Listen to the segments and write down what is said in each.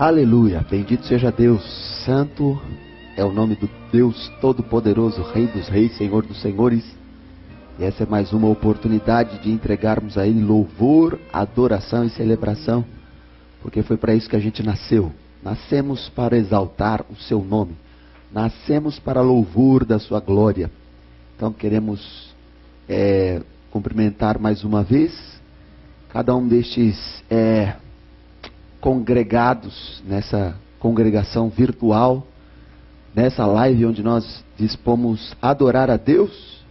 Aleluia, bendito seja Deus, santo é o nome do Deus Todo-Poderoso, Rei dos Reis, Senhor dos Senhores. E essa é mais uma oportunidade de entregarmos a Ele louvor, adoração e celebração, porque foi para isso que a gente nasceu. Nascemos para exaltar o Seu nome, nascemos para louvor da Sua glória. Então queremos cumprimentar mais uma vez cada um destes congregados nessa congregação virtual, nessa live onde nós dispomos a adorar a Deus,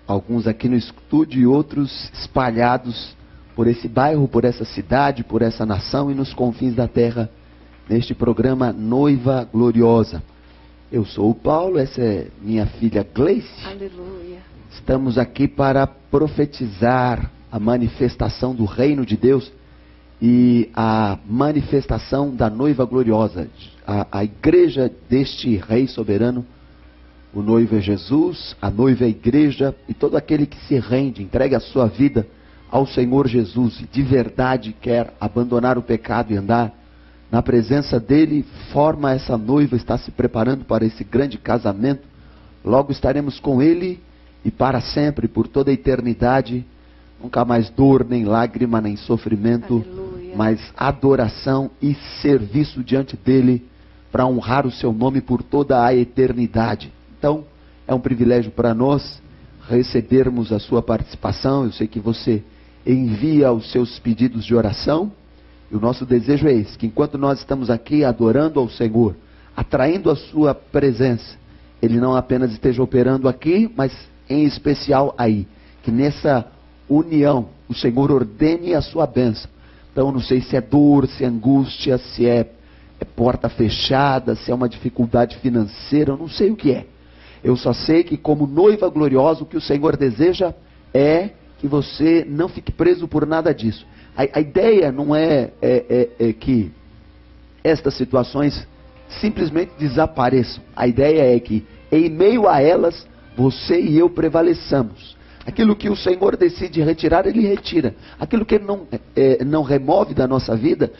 alguns aqui no estúdio e outros espalhados por esse bairro, por essa cidade, por essa nação e nos confins da terra, neste programa Noiva Gloriosa. Eu sou o Paulo, essa é minha filha Gleice. Aleluia. Estamos aqui para profetizar a manifestação do reino de Deus e a manifestação da noiva gloriosa, a igreja deste Rei soberano. O noivo é Jesus, a noiva é a igreja, e todo aquele que se rende, entrega a sua vida ao Senhor Jesus e de verdade quer abandonar o pecado e andar na presença dele, forma essa noiva, está se preparando para esse grande casamento. Logo estaremos com ele e para sempre, por toda a eternidade, nunca mais dor, nem lágrima, nem sofrimento. Aleluia. Mas adoração e serviço diante dele para honrar o seu nome por toda a eternidade. Então, é um privilégio para nós recebermos a sua participação. Eu sei que você envia os seus pedidos de oração, e o nosso desejo é esse, que enquanto nós estamos aqui adorando ao Senhor, atraindo a sua presença, Ele não apenas esteja operando aqui, mas em especial aí, que nessa união o Senhor ordene a sua bênção. Então não sei se é dor, se é angústia, se é porta fechada, se é uma dificuldade financeira, eu não sei o que é. Eu só sei que como noiva gloriosa, o que o Senhor deseja é que você não fique preso por nada disso. A ideia não é que estas situações simplesmente desapareçam. A ideia é que em meio a elas, você e eu prevaleçamos. Aquilo que o Senhor decide retirar, Ele retira. Aquilo que Ele não remove da nossa vida,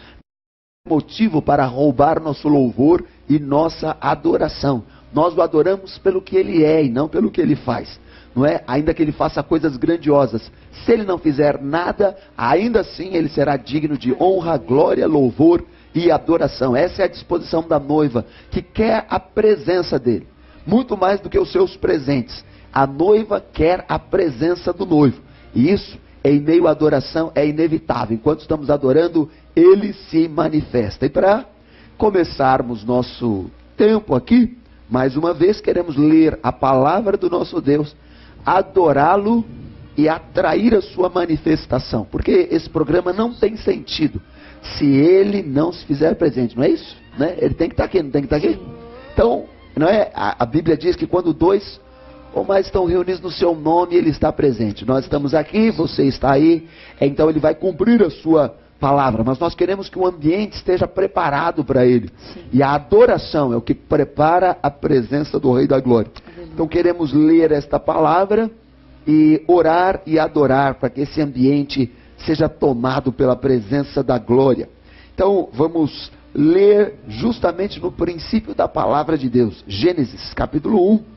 é motivo para roubar nosso louvor e nossa adoração. Nós o adoramos pelo que Ele é e não pelo que Ele faz. Não é? Ainda que Ele faça coisas grandiosas. Se Ele não fizer nada, ainda assim Ele será digno de honra, glória, louvor e adoração. Essa é a disposição da noiva, que quer a presença dEle. Muito mais do que os seus presentes. A noiva quer a presença do noivo. E isso, em meio à adoração, é inevitável. Enquanto estamos adorando, Ele se manifesta. E para começarmos nosso tempo aqui, mais uma vez queremos ler a palavra do nosso Deus, adorá-lo e atrair a sua manifestação. Porque esse programa não tem sentido se Ele não se fizer presente, não é isso? Né? Ele tem que estar aqui, não tem que estar aqui? Então, não é? A Bíblia diz que quando dois ou mais estão reunidos no seu nome, Ele está presente. Nós estamos aqui, você está aí, então Ele vai cumprir a sua palavra. Mas nós queremos que o ambiente esteja preparado para Ele. Sim. E a adoração é o que prepara a presença do Rei da Glória. Então queremos ler esta palavra e orar e adorar para que esse ambiente seja tomado pela presença da glória. Então vamos ler justamente no princípio da palavra de Deus. Gênesis capítulo 1.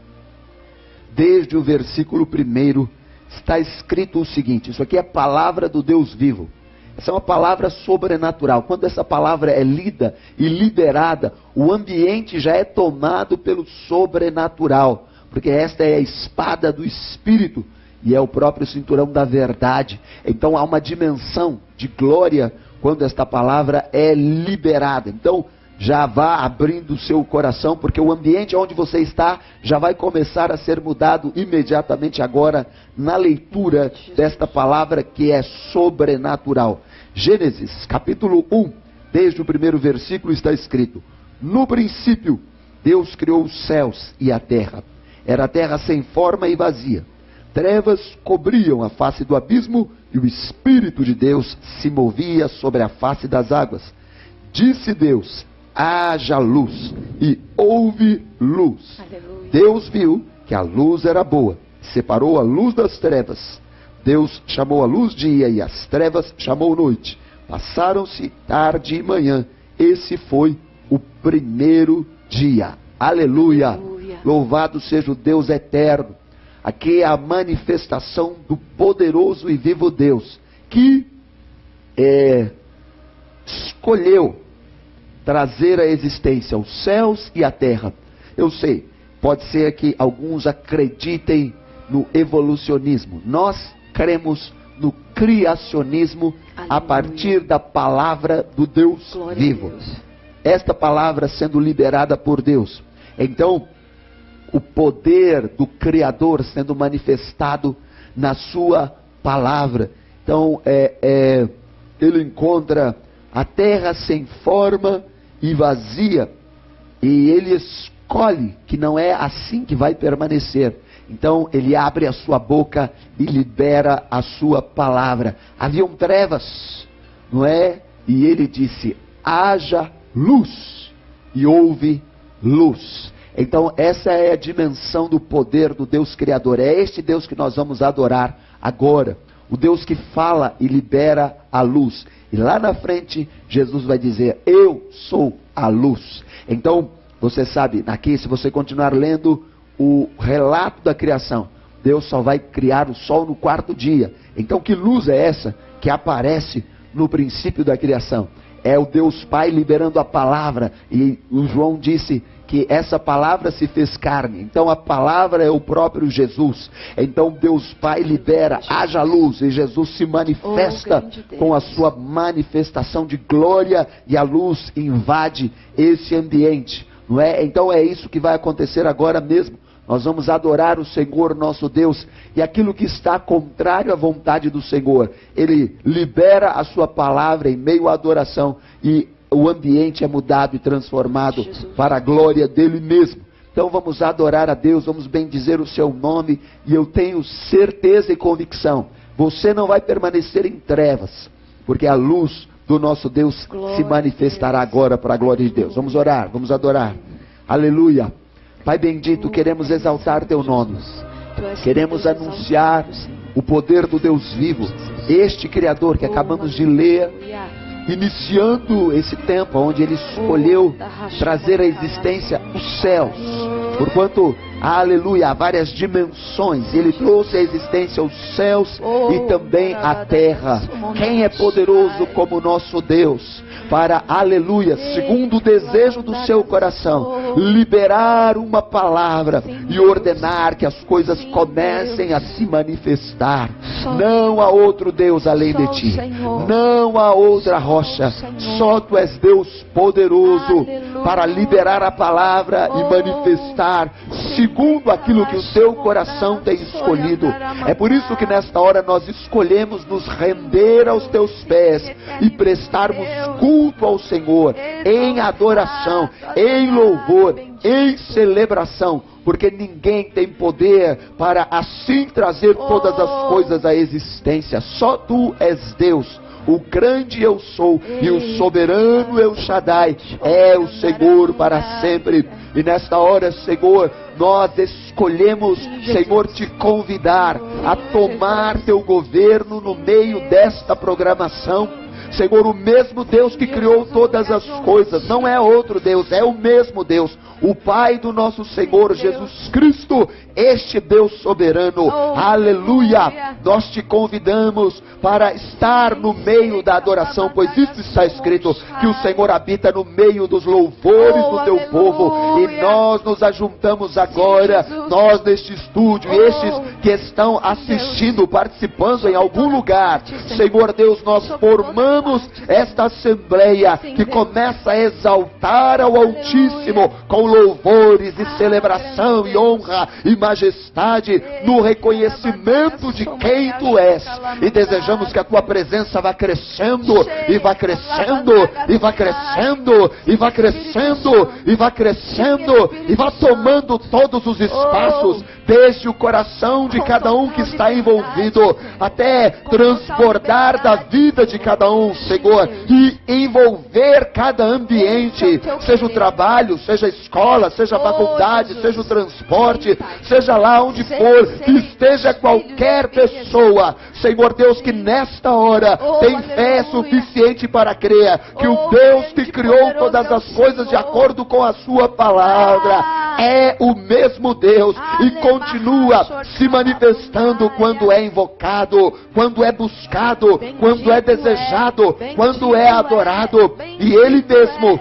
Desde o versículo 1 está escrito o seguinte, isso aqui é a palavra do Deus vivo. Essa é uma palavra sobrenatural. Quando essa palavra é lida e liberada, o ambiente já é tomado pelo sobrenatural. Porque esta é a espada do Espírito e é o próprio cinturão da verdade. Então há uma dimensão de glória quando esta palavra é liberada. Então já vá abrindo o seu coração, porque o ambiente onde você está já vai começar a ser mudado imediatamente agora na leitura desta palavra que é sobrenatural. Gênesis capítulo 1, desde o primeiro versículo está escrito: no princípio Deus criou os céus e a terra. Era a terra sem forma e vazia. Trevas cobriam a face do abismo e o Espírito de Deus se movia sobre a face das águas. Disse Deus: haja luz, e houve luz. Aleluia. Deus viu que a luz era boa, separou a luz das trevas. Deus chamou a luz dia e as trevas chamou noite. Passaram-se tarde e manhã, esse foi o primeiro dia. Aleluia! Louvado seja o Deus eterno. Aqui é a manifestação do poderoso e vivo Deus, que escolheu trazer à existência os céus e a terra. Eu sei, pode ser que alguns acreditem no evolucionismo. Nós cremos no criacionismo. Aleluia. A partir da palavra do Deus Glória vivo. Esta palavra sendo liberada por Deus. Então, o poder do Criador sendo manifestado na sua palavra. Então, ele encontra a terra sem forma e vazia, e ele escolhe que não é assim que vai permanecer. Então ele abre a sua boca e libera a sua palavra. Haviam trevas, não é? E ele disse: haja luz, e houve luz. Então essa é a dimensão do poder do Deus Criador. É este Deus que nós vamos adorar agora. O Deus que fala e libera a luz. E lá na frente, Jesus vai dizer: eu sou a luz. Então, você sabe, aqui, se você continuar lendo o relato da criação, Deus só vai criar o sol no 4º dia. Então, que luz é essa que aparece no princípio da criação? É o Deus Pai liberando a palavra. E o João disse que essa palavra se fez carne. Então a palavra é o próprio Jesus. Então Deus Pai libera, haja luz, e Jesus se manifesta com a sua manifestação de glória, e a luz invade esse ambiente, não é? Então é isso que vai acontecer agora mesmo. Nós vamos adorar o Senhor nosso Deus, e aquilo que está contrário à vontade do Senhor, Ele libera a sua palavra em meio à adoração, e o ambiente é mudado e transformado para a glória dele mesmo. Então vamos adorar a Deus, vamos bendizer o seu nome, e eu tenho certeza e convicção, você não vai permanecer em trevas, porque a luz do nosso Deus se manifestará agora para a glória de Deus. Vamos orar, vamos adorar. Aleluia. Pai bendito, queremos exaltar teu nome, queremos anunciar o poder do Deus vivo, este Criador que acabamos de ler, iniciando esse tempo onde Ele escolheu trazer à existência os céus. Porquanto, aleluia, há várias dimensões, Ele trouxe à existência os céus e também a terra. Quem é poderoso como nosso Deus para, aleluia, segundo o desejo do seu coração, liberar uma palavra e ordenar que as coisas comecem a se manifestar? Não há outro Deus além de ti, não há outra rocha, só tu és Deus poderoso para liberar a palavra e manifestar segundo aquilo que o teu coração tem escolhido. É por isso que nesta hora nós escolhemos nos render aos teus pés e prestarmos culto ao Senhor em adoração, em louvor, em celebração, porque ninguém tem poder para assim trazer todas as coisas à existência. Só tu és Deus, o grande eu sou, e o soberano El Shaddai é o Senhor para sempre. E nesta hora, Senhor, nós escolhemos, Senhor, te convidar a tomar teu governo no meio desta programação. Senhor, o mesmo Deus que criou todas as coisas, não é outro Deus, é o mesmo Deus, o Pai do nosso Senhor Jesus Cristo, este Deus soberano. Aleluia! Nós te convidamos para estar no meio da adoração, pois isso está escrito, que o Senhor habita no meio dos louvores do teu povo, e nós nos ajuntamos agora, nós neste estúdio, e estes que estão assistindo, participando em algum lugar. Senhor Deus, nós formamos esta assembleia que começa a exaltar ao Altíssimo com louvores e celebração e honra e majestade no reconhecimento de quem tu és, e desejamos que a tua presença vá crescendo e vá crescendo e vá crescendo e vá crescendo e vá crescendo e vá tomando todos os espaços, desde o coração de cada um que está envolvido até transbordar da vida de cada um, Senhor, e envolver cada ambiente, seja o trabalho, seja a escola, escola, seja a faculdade, seja o transporte, seja lá onde for, que esteja qualquer pessoa, Senhor Deus, que nesta hora tem fé suficiente para crer que o Deus que criou todas as coisas de acordo com a sua palavra é o mesmo Deus e continua se manifestando quando é invocado, quando é buscado, quando é desejado, quando é adorado. E Ele mesmo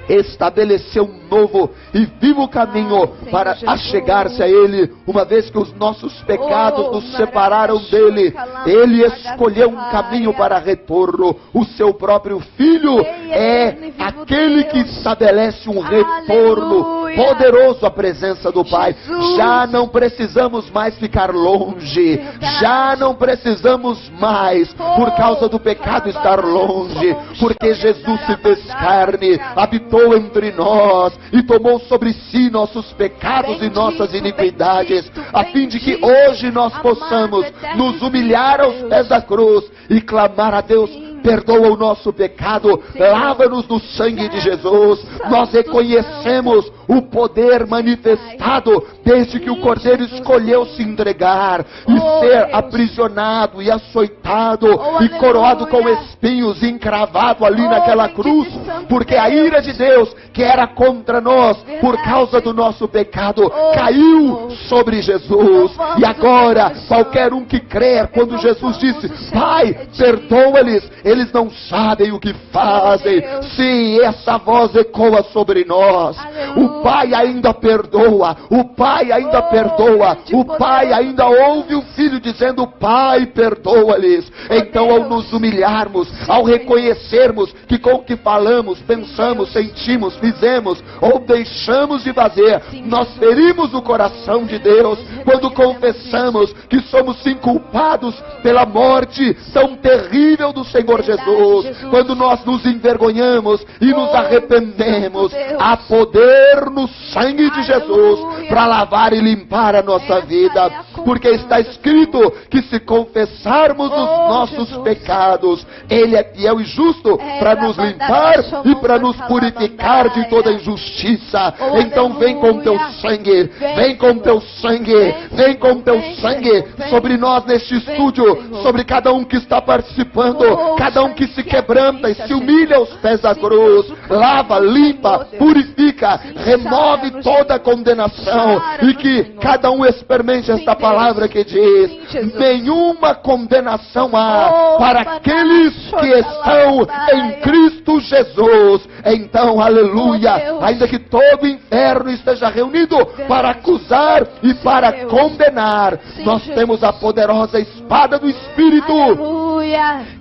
estabeleceu um novo e vivo caminho para achegar-se a Ele, uma vez que os nossos pecados nos separaram dEle. Ele escolheu um caminho para retorno. O seu próprio Filho é aquele que estabelece um retorno poderoso à presença do Pai. Já não precisamos mais ficar longe, já não precisamos mais, por causa do pecado, estar longe, porque Jesus se fez carne, habitou entre nós e tomou sobre si nossos pecados e nossas iniquidades, a fim de que hoje nós possamos nos humilhar aos pés da cruz e clamar a Deus: perdoa o nosso pecado, lava-nos no sangue de Jesus. Nós reconhecemos o poder manifestado desde que o Cordeiro escolheu se entregar e ser aprisionado e açoitado e coroado com espinhos e encravado ali naquela cruz, porque a ira de Deus que era contra nós por causa do nosso pecado caiu sobre Jesus. E agora qualquer um que crer, quando Jesus disse: Pai, perdoa-lhes, eles não sabem o que fazem. Sim, essa voz ecoa sobre nós. O Pai ainda perdoa, o Pai ainda perdoa, o Pai ainda ouve o Filho dizendo: Pai, perdoa-lhes. Então, ao nos humilharmos, ao reconhecermos que com o que falamos, pensamos, sentimos, fizemos ou deixamos de fazer, nós ferimos o coração de Deus. Quando confessamos que somos sim culpados pela morte tão terrível do Senhor Jesus, quando nós nos envergonhamos e nos arrependemos, há poder no sangue de Jesus para lavar e limpar a nossa vida, porque está escrito que se confessarmos os nossos pecados, Ele é fiel e justo para nos limpar e para nos purificar de toda injustiça. Então vem com teu sangue, vem com teu sangue, vem com teu sangue sobre nós neste estúdio, sobre cada um que está participando, cada um que se quebranta e se humilha aos pés da cruz. Lava, limpa, purifica, remove toda condenação, e que cada um experimente esta palavra que diz: nenhuma condenação há para aqueles que estão em Cristo Jesus. Então, aleluia, ainda que todo o inferno esteja reunido para acusar e para condenar, nós temos a poderosa espada do Espírito,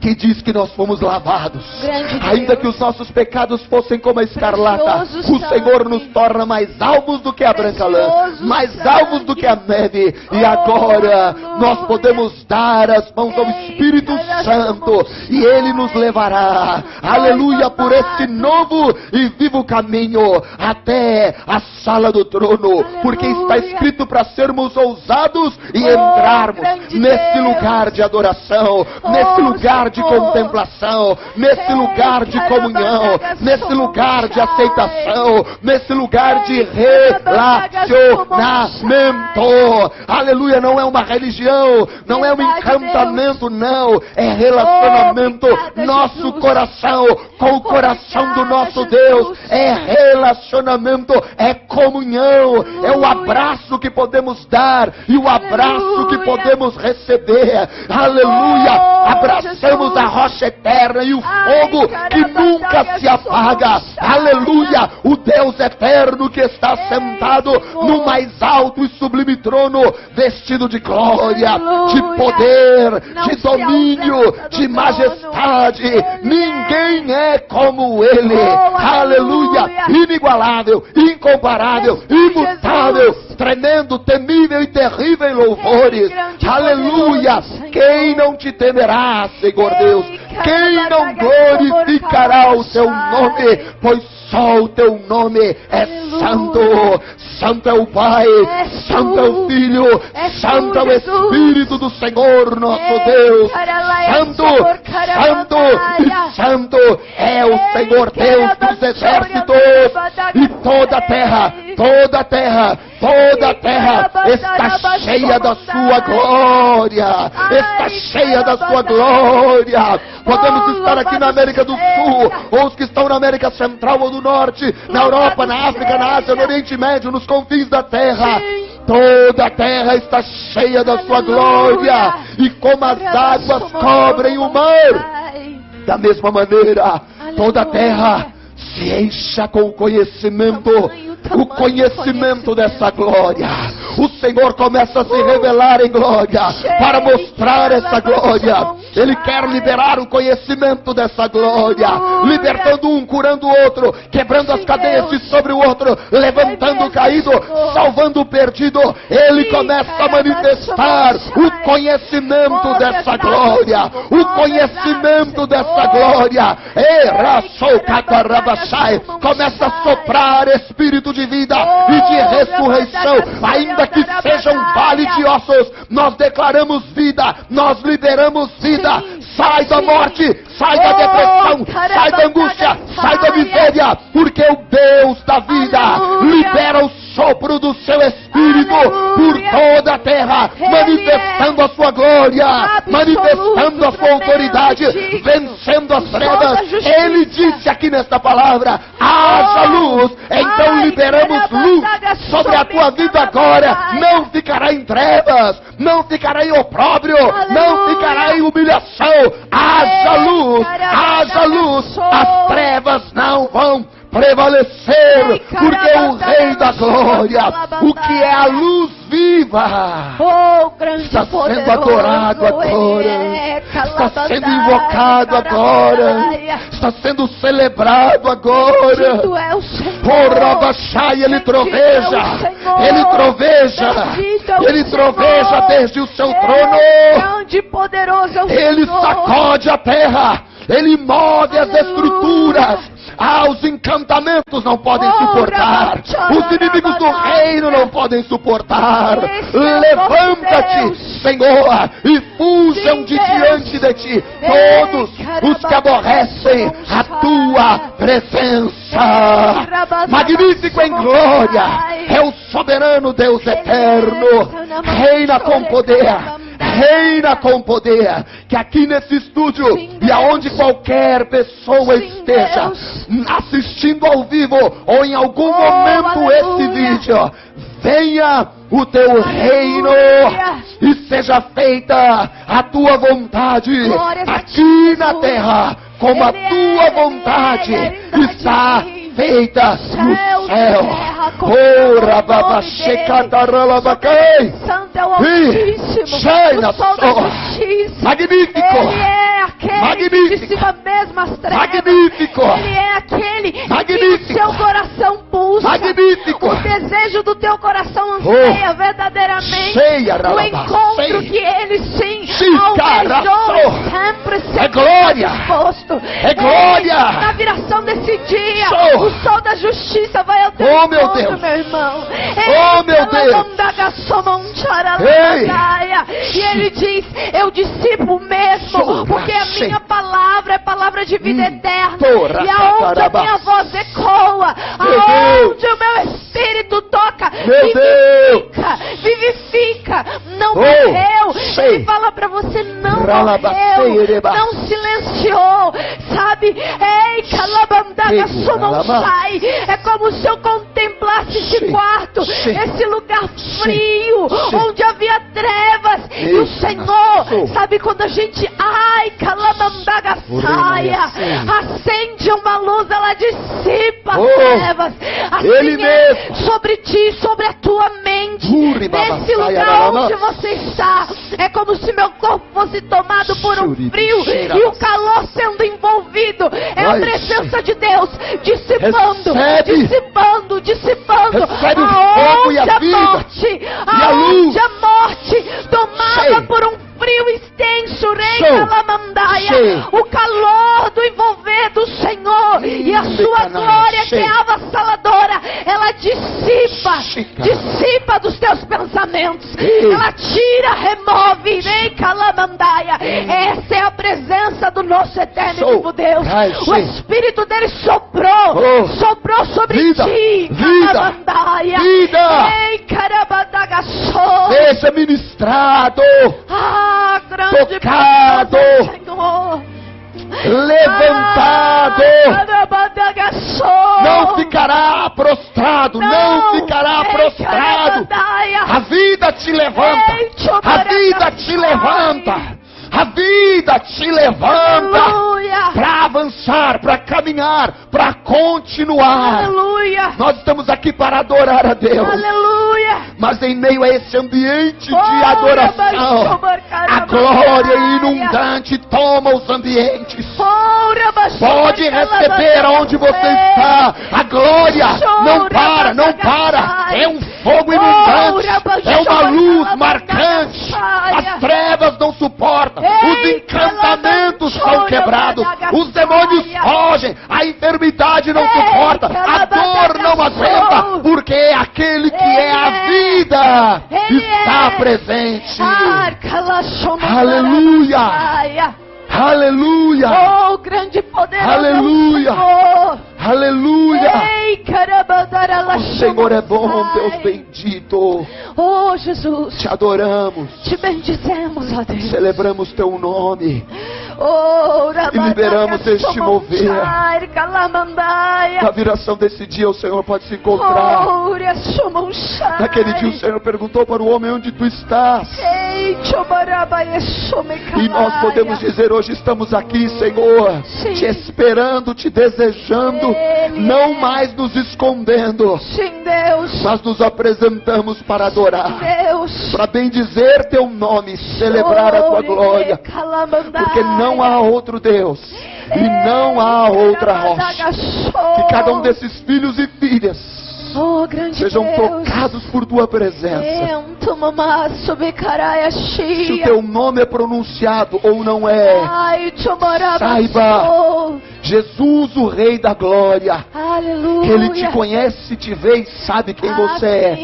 que diz que nós fomos lavados, ainda que os nossos pecados fossem como a escarlata, o Senhor nos torna mais alvos do que a branca lã, mais alvos do que a neve. E agora nós podemos dar as mãos ao Espírito Santo e Ele nos levará, aleluia, por esse novo e vivo caminho até a sala do trono, porque está escrito para sermos ousados e entrarmos nesse lugar de adoração, nesse lugar de contemplação, nesse lugar de comunhão, nesse lugar de aceitação, nesse lugar de relacionamento. Aleluia, não é uma religião, não é um encantamento, não, é relacionamento. Nosso coração com o coração do nosso Deus é relacionamento, é comunhão, é o abraço que podemos dar e o abraço que podemos receber. Aleluia, abraçamos a rocha eterna e o fogo que nunca se apaga. Aleluia, o Deus eterno que está sentado no mais alto e sublime trono, vestido de glória, de poder, de domínio, de majestade. Ninguém é como Ele. Aleluia, inigualável, incomparável, imutável, tremendo, temível e terrível em louvores. Aleluia, quem não te temerá, Senhor Deus? Quem não glorificará o teu nome? Pois só o teu nome é santo. Santo é o Pai, Santo é o Filho, Santo é o Espírito do Senhor nosso Deus. Santo, Santo e Santo é o Senhor Deus dos exércitos. E toda a terra, toda a terra, toda a terra está cheia da sua glória. Está cheia da sua glória. Podemos estar aqui na América do Sul, ou os que estão na América Central ou do Norte, na Europa, na África, na Ásia, no Oriente Médio, nos confins da terra. Toda a terra está cheia da sua glória. E como as águas cobrem o mar, da mesma maneira, toda a terra se encha com o conhecimento dessa glória. O Senhor começa a se revelar em glória para mostrar essa glória. Ele quer liberar o conhecimento dessa glória, libertando um, curando o outro, quebrando as cadeias de sobre o outro, levantando o caído, salvando o perdido. Ele começa a manifestar o conhecimento dessa glória, o conhecimento dessa glória. Começa a soprar espírito de vida e de ressurreição, ainda que seja um vale de ossos. Nós declaramos vida, nós liberamos vida. Sai da morte, sai da depressão, sai da angústia, sai da miséria, porque o Deus da vida libera o sopro do seu Espírito por toda a terra, manifestando a sua glória, manifestando a sua autoridade, vencendo as trevas. Ele disse aqui nesta palavra: haja luz. Então liberamos luz sobre a tua vida agora. Não ficará em trevas, não ficará em opróbrio, não ficará em humilhação. Haja luz, haja luz. As trevas não vão prevalecer, porque o Rei da Glória, o que é a luz viva, está sendo adorado agora, está sendo invocado agora, está sendo celebrado agora. Ele troveja, ele troveja, ele troveja desde o seu trono. Ele sacode a terra, ele move as estruturas. Os encantamentos não podem suportar, os inimigos do reino não podem suportar. Levanta-te, Senhor, e fujam de diante de ti todos os que aborrecem a tua presença. Magnífico em glória é o soberano Deus eterno, reina com poder. Reina com poder, que aqui nesse estúdio e aonde qualquer pessoa esteja assistindo ao vivo ou em algum momento esse vídeo, venha o teu reino e seja feita a tua vontade aqui na terra, como a tua vontade está feita no céu. Santo é o Altíssimo, o Sol da Justiça. Magnífico. Ele é aquele que dissipa mesmo as trevas. Magnífico. Ele é aquele Magnífico. que o seu coração pulsa. Magnífico. O desejo do teu coração anseia verdadeiramente o encontro que ele sim almejou sempre é glória. Disposto. É glória. Na viração desse dia, o Sol da Justiça vai ao teu encontro, meu irmão. Meu Deus. E ele diz: eu dissipo mesmo, porque a minha palavra é palavra de vida eterna. E aonde a minha voz ecoa, aonde o meu espírito toca, vivifica, não morreu. Ele fala pra você: não morreu, não silenciou, sabe? Ei, Calabandaga Somonsai. É como se eu contemplasse esse quarto, esse lugar frio, onde havia trevas. E o Senhor, sabe quando a gente, Calabandaga saia, acende uma luz, ela dissipa as trevas. Assim é sobre ti, sobre a tua mente. Nesse lugar onde você está, é como se meu corpo fosse tomado por um frio e o calor sendo envolvido. É a presença de Deus dissipando, dissipando, dissipando. Aonde a morte, aonde a morte tomada por um frio extenso, o calor do envolver do Senhor e a sua glória que é avassaladora, ela dissipa dissipa dos teus pensamentos. Ela tira, remove, nem calamandaia. Essa é a presença do nosso eterno e vivo Deus. O Espírito dele soprou sobre ti, calamandaia. Ei, carabadagaçou. Seja ministrado, grande tocado, Senhor, levantado. Não ficará prostrado, não ficará prostrado. A vida te levanta, a vida te levanta. A vida te levanta para avançar, para caminhar, para continuar. Aleluia. Nós estamos aqui para adorar a Deus. Aleluia. Mas em meio a esse ambiente de adoração, a glória inundante toma os ambientes. Pode receber aonde você está. A glória não para, não para. É um fogo inundante, é uma luz marcante. As trevas não suportam. Os encantamentos são quebrados, os demônios fogem, a enfermidade não suporta, a dor não aguenta, porque aquele que é a vida está presente. Aleluia! Aleluia! Oh, grande poder! Aleluia! Aleluia! O Senhor é bom, Deus bendito. Oh, Jesus, te adoramos, te bendizemos, ó Deus. Celebramos teu nome. Oh, e liberamos este mover. Na viração desse dia o Senhor pode se encontrar. Naquele dia o Senhor perguntou para o homem: onde tu estás? E nós podemos dizer: hoje estamos aqui, Senhor, sim, te esperando, te desejando, não mais nos escondendo, sim, Deus, mas nos apresentamos para adorar, Deus, para bendizer teu nome, celebrar a tua glória, porque não há outro Deus e não há outra rocha. Que cada um desses filhos e filhas sejam tocados por tua presença. Se o teu nome é pronunciado ou não é, saiba, Jesus, o Rei da Glória, Ele te conhece, te vê e sabe quem você é.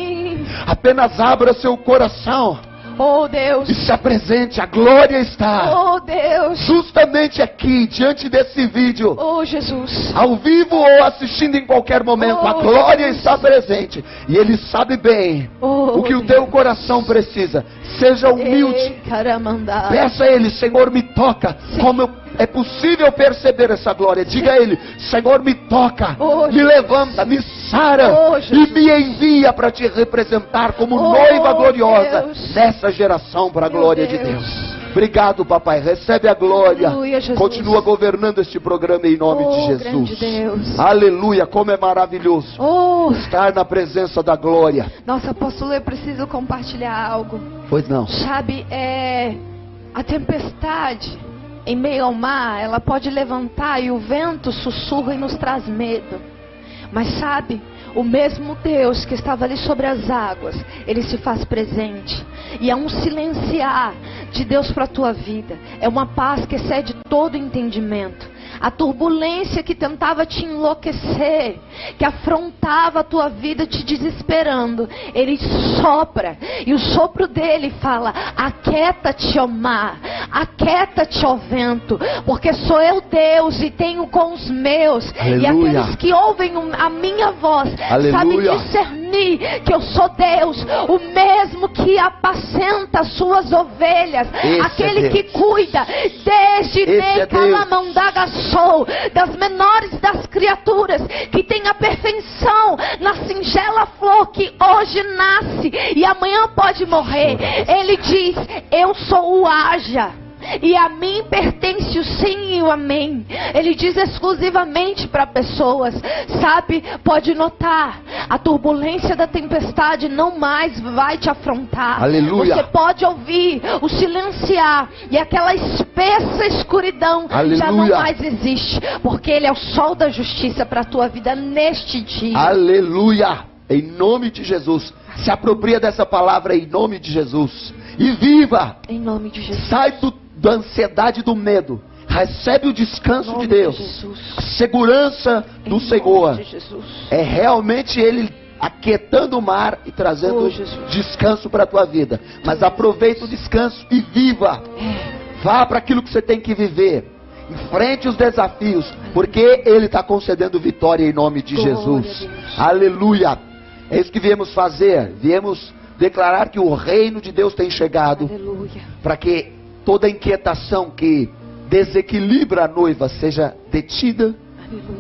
Apenas abra seu coração. Oh, Deus, e se apresente, a glória está. Oh, Deus, justamente aqui, diante desse vídeo. Oh, Jesus, ao vivo ou assistindo em qualquer momento, a glória está presente. E Ele sabe bem o que o teu coração precisa. Seja humilde. Peça a Ele: Senhor, me toca. Sim. Como é possível perceber essa glória? Diga a Ele: Senhor, me toca, me levanta, me sara e me envia para te representar como noiva gloriosa nessa geração, para a glória de Deus. Obrigado, papai. Recebe a glória. Aleluia, continua governando este programa em nome de Jesus. Deus. Aleluia. Como é maravilhoso estar na presença da glória. Nossa, apóstolo, eu preciso compartilhar algo. Pois não. Sabe, a tempestade em meio ao mar, ela pode levantar e o vento sussurra e nos traz medo. Mas sabe, o mesmo Deus que estava ali sobre as águas, Ele se faz presente. E é um silenciar de Deus para a tua vida. É uma paz que excede todo entendimento. A turbulência que tentava te enlouquecer, que afrontava a tua vida te desesperando, Ele sopra, e o sopro dele fala: aquieta-te, ó mar, aquieta-te, ó vento, porque sou eu Deus e tenho com os meus. Aleluia. E aqueles que ouvem a minha voz, sabem discernir que eu sou Deus, o mesmo que apacenta as suas ovelhas, aquele que cuida desde das menores das criaturas, que tem a perfeição na singela flor que hoje nasce e amanhã pode morrer. Ele diz: eu sou o haja, e a mim pertence o sim e o amém. Ele diz exclusivamente para pessoas, sabe, pode notar, a turbulência da tempestade não mais vai te afrontar. Aleluia. Você pode ouvir o silenciar, e aquela espessa escuridão já não mais existe, porque Ele é o sol da justiça para a tua vida neste dia. Aleluia. Em nome de Jesus, se apropria dessa palavra em nome de Jesus e viva em nome de Jesus. Sai da ansiedade, do medo. Recebe o descanso de Deus, a segurança do Senhor. É realmente Ele aquietando o mar e trazendo descanso para a tua vida. Mas aproveita o descanso e viva. Vá para aquilo que você tem que viver. Enfrente os desafios, porque Ele está concedendo vitória em nome de Jesus. Aleluia. É isso que viemos fazer. Viemos declarar que o reino de Deus tem chegado, para que toda inquietação que desequilibra a noiva seja detida,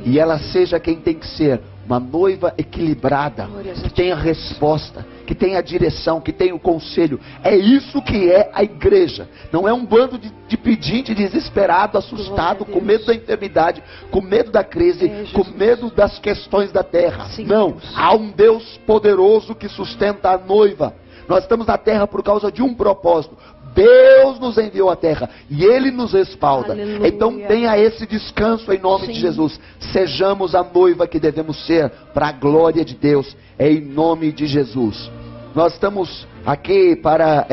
e ela seja quem tem que ser, uma noiva equilibrada, que tenha resposta, que tenha direção, que tenha o conselho. É isso que é a igreja. Não é um bando de pedinte desesperado, assustado, com medo da enfermidade, com medo da crise, com medo das questões da terra. Não, há um Deus poderoso que sustenta a noiva. Nós estamos na terra por causa de um propósito. Deus nos enviou à terra e Ele nos respalda. Aleluia. Então tenha esse descanso em nome de Jesus. Sejamos a noiva que devemos ser para a glória de Deus, em nome de Jesus. Nós estamos aqui para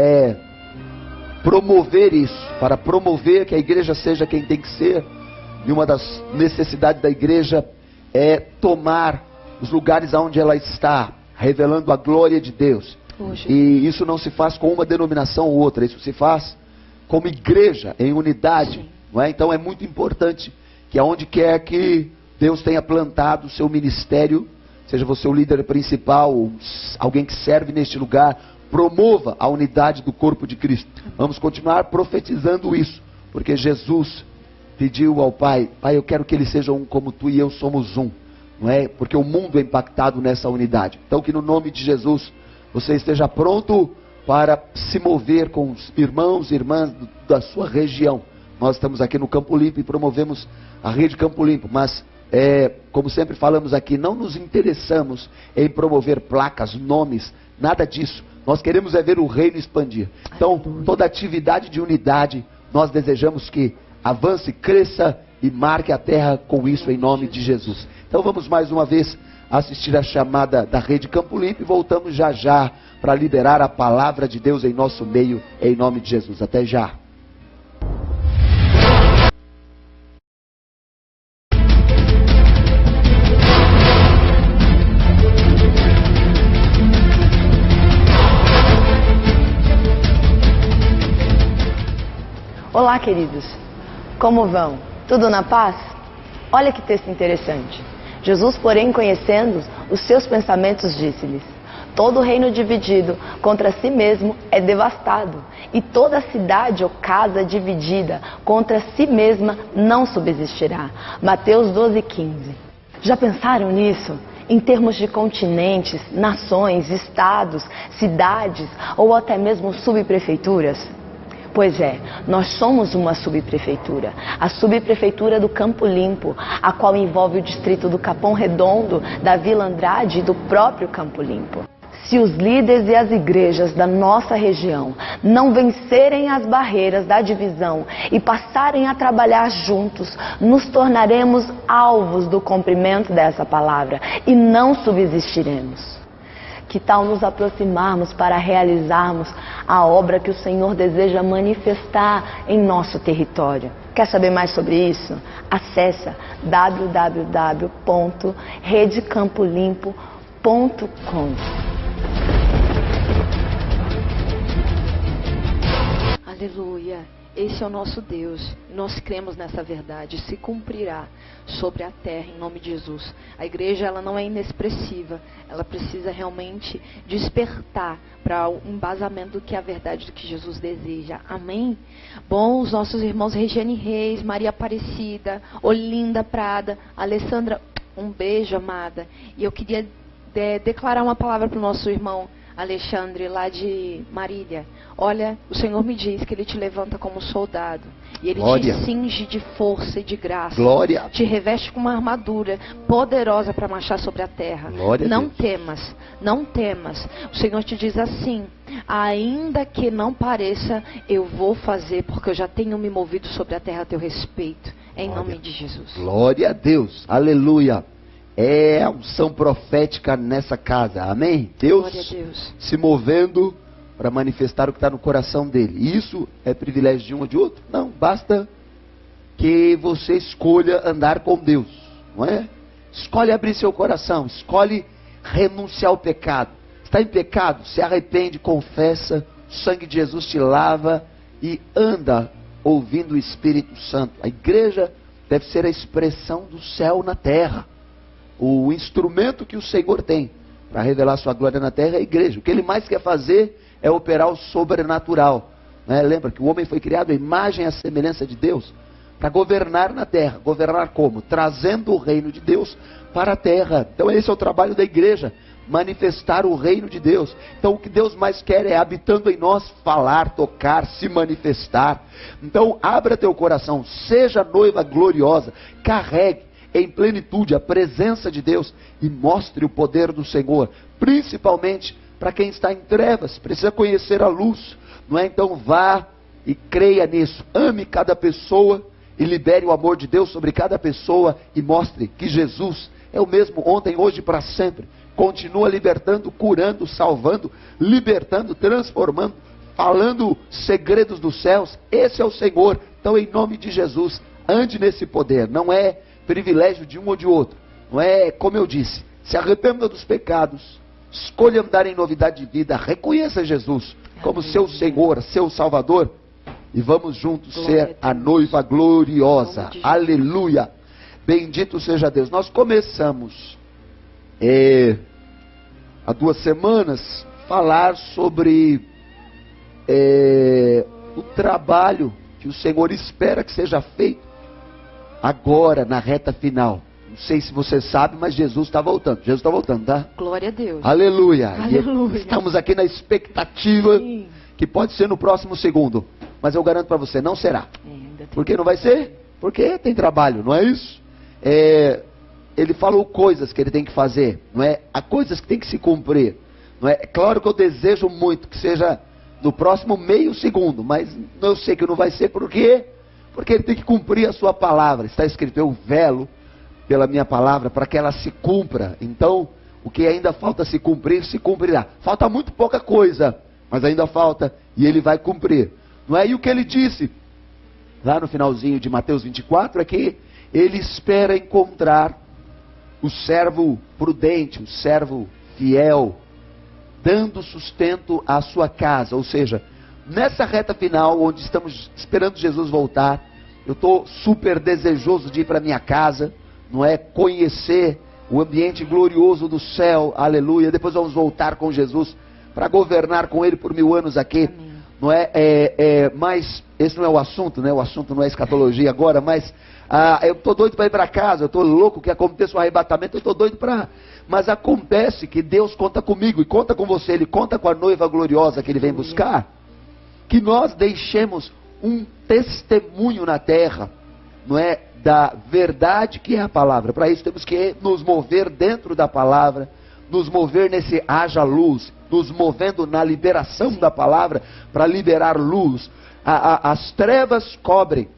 promover isso, para promover que a igreja seja quem tem que ser. E uma das necessidades da igreja é tomar os lugares onde ela está, revelando a glória de Deus. E isso não se faz com uma denominação ou outra, isso se faz como igreja, em unidade, não é? Então é muito importante que aonde quer que Deus tenha plantado o seu ministério, seja você o líder principal, ou alguém que serve neste lugar, promova a unidade do corpo de Cristo. Vamos continuar profetizando isso, porque Jesus pediu ao Pai: Pai, eu quero que eles sejam um como tu e eu somos um, não é? Porque o mundo é impactado nessa unidade. Então que no nome de Jesus você esteja pronto para se mover com os irmãos e irmãs da sua região. Nós estamos aqui no Campo Limpo e promovemos a rede Campo Limpo, mas como sempre falamos aqui, não nos interessamos em promover placas, nomes, nada disso. Nós queremos ver o reino expandir. Então, toda atividade de unidade, nós desejamos que avance, cresça e marque a terra com isso em nome de Jesus. Então vamos mais uma vez assistir a chamada da rede Campo Limpo e voltamos já já para liberar a palavra de Deus em nosso meio, em nome de Jesus. Até já. Olá, queridos. Como vão? Tudo na paz? Olha que texto interessante. Jesus, porém, conhecendo os seus pensamentos, disse-lhes: todo reino dividido contra si mesmo é devastado, e toda cidade ou casa dividida contra si mesma não subsistirá. Mateus 12:15. Já pensaram nisso? Em termos de continentes, nações, estados, cidades ou até mesmo subprefeituras? Pois é, nós somos uma subprefeitura, a subprefeitura do Campo Limpo, a qual envolve o distrito do Capão Redondo, da Vila Andrade e do próprio Campo Limpo. Se os líderes e as igrejas da nossa região não vencerem as barreiras da divisão e passarem a trabalhar juntos, nos tornaremos alvos do cumprimento dessa palavra e não subsistiremos. Que tal nos aproximarmos para realizarmos a obra que o Senhor deseja manifestar em nosso território? Quer saber mais sobre isso? Acesse www.redecampolimpo.com. Aleluia. Esse é o nosso Deus. Nós cremos nessa verdade. Se cumprirá sobre a terra em nome de Jesus. A igreja, ela não é inexpressiva. Ela precisa realmente despertar para o embasamento do que é a verdade do que Jesus deseja. Amém? Bom, os nossos irmãos Regiane Reis, Maria Aparecida, Olinda Prada, Alessandra, um beijo, amada. E eu queria declarar uma palavra para o nosso irmão Alexandre, lá de Marília. Olha, o Senhor me diz que Ele te levanta como soldado. E Ele te cinge de força e de graça. Glória. Te reveste com uma armadura poderosa para marchar sobre a terra. Glória. Não temas, não temas. O Senhor te diz assim: ainda que não pareça, eu vou fazer, porque eu já tenho me movido sobre a terra a teu respeito. Em nome de Jesus. Glória a Deus. Aleluia. É a unção profética nessa casa, amém? Deus se movendo para manifestar o que está no coração dele. Isso é privilégio de um ou de outro? Não, basta que você escolha andar com Deus, não é? Escolhe abrir seu coração, escolhe renunciar ao pecado. Está em pecado? Se arrepende, confessa, o sangue de Jesus te lava e anda ouvindo o Espírito Santo. A igreja deve ser a expressão do céu na terra. O instrumento que o Senhor tem para revelar sua glória na terra é a igreja. O que ele mais quer fazer é operar o sobrenatural. Lembra que o homem foi criado à imagem e à semelhança de Deus para governar na terra. Governar como? Trazendo o reino de Deus para a terra. Então esse é o trabalho da igreja, manifestar o reino de Deus. Então o que Deus mais quer é, habitando em nós, falar, tocar, se manifestar. Então abra teu coração, seja noiva gloriosa, carregue em plenitude a presença de Deus e mostre o poder do Senhor, principalmente para quem está em trevas, precisa conhecer a luz, não é? Então vá e creia nisso, ame cada pessoa e libere o amor de Deus sobre cada pessoa e mostre que Jesus é o mesmo ontem, hoje e para sempre, continua libertando, curando, salvando, libertando, transformando, falando segredos dos céus. Esse é o Senhor. Então em nome de Jesus, ande nesse poder, não é privilégio de um ou de outro, não é, como eu disse, se arrependa dos pecados, escolha andar em novidade de vida, reconheça Jesus como seu Senhor, seu Salvador, e vamos juntos ser a noiva gloriosa. Aleluia, bendito seja Deus. Nós começamos há 2 semanas falar sobre o trabalho que o Senhor espera que seja feito agora, na reta final. Não sei se você sabe, mas Jesus está voltando. Jesus está voltando, tá? Glória a Deus. Aleluia. Aleluia. E estamos aqui na expectativa. Sim. Que pode ser no próximo segundo. Mas eu garanto para você, não será. Por que não vai ser? Porque tem trabalho, não é isso? Ele falou coisas que ele tem que fazer, não é? Há coisas que tem que se cumprir, não é? É claro que eu desejo muito que seja no próximo meio segundo, mas eu sei que não vai ser. Por quê? Porque ele tem que cumprir a sua palavra. Está escrito, eu velo pela minha palavra para que ela se cumpra. Então, o que ainda falta se cumprir, se cumprirá. Falta muito pouca coisa, mas ainda falta, e ele vai cumprir. Não é? E o que ele disse, lá no finalzinho de Mateus 24, é que ele espera encontrar o servo prudente, o servo fiel, dando sustento à sua casa. Ou seja, nessa reta final, onde estamos esperando Jesus voltar, eu estou super desejoso de ir para minha casa, não é? Conhecer o ambiente glorioso do céu, aleluia. Depois vamos voltar com Jesus, para governar com Ele por 1000 anos aqui. Amém. Não é? Mas esse não é o assunto, né? O assunto não é escatologia agora, mas eu estou doido para ir para casa, eu estou louco que aconteça o arrebatamento, eu estou doido para... Mas acontece que Deus conta comigo e conta com você, Ele conta com a noiva gloriosa que Ele vem buscar, que nós deixemos um testemunho na terra, não é? Da verdade que é a palavra. Para isso temos que nos mover dentro da palavra, nos mover nesse haja luz, nos movendo na liberação da palavra para liberar luz. As trevas cobrem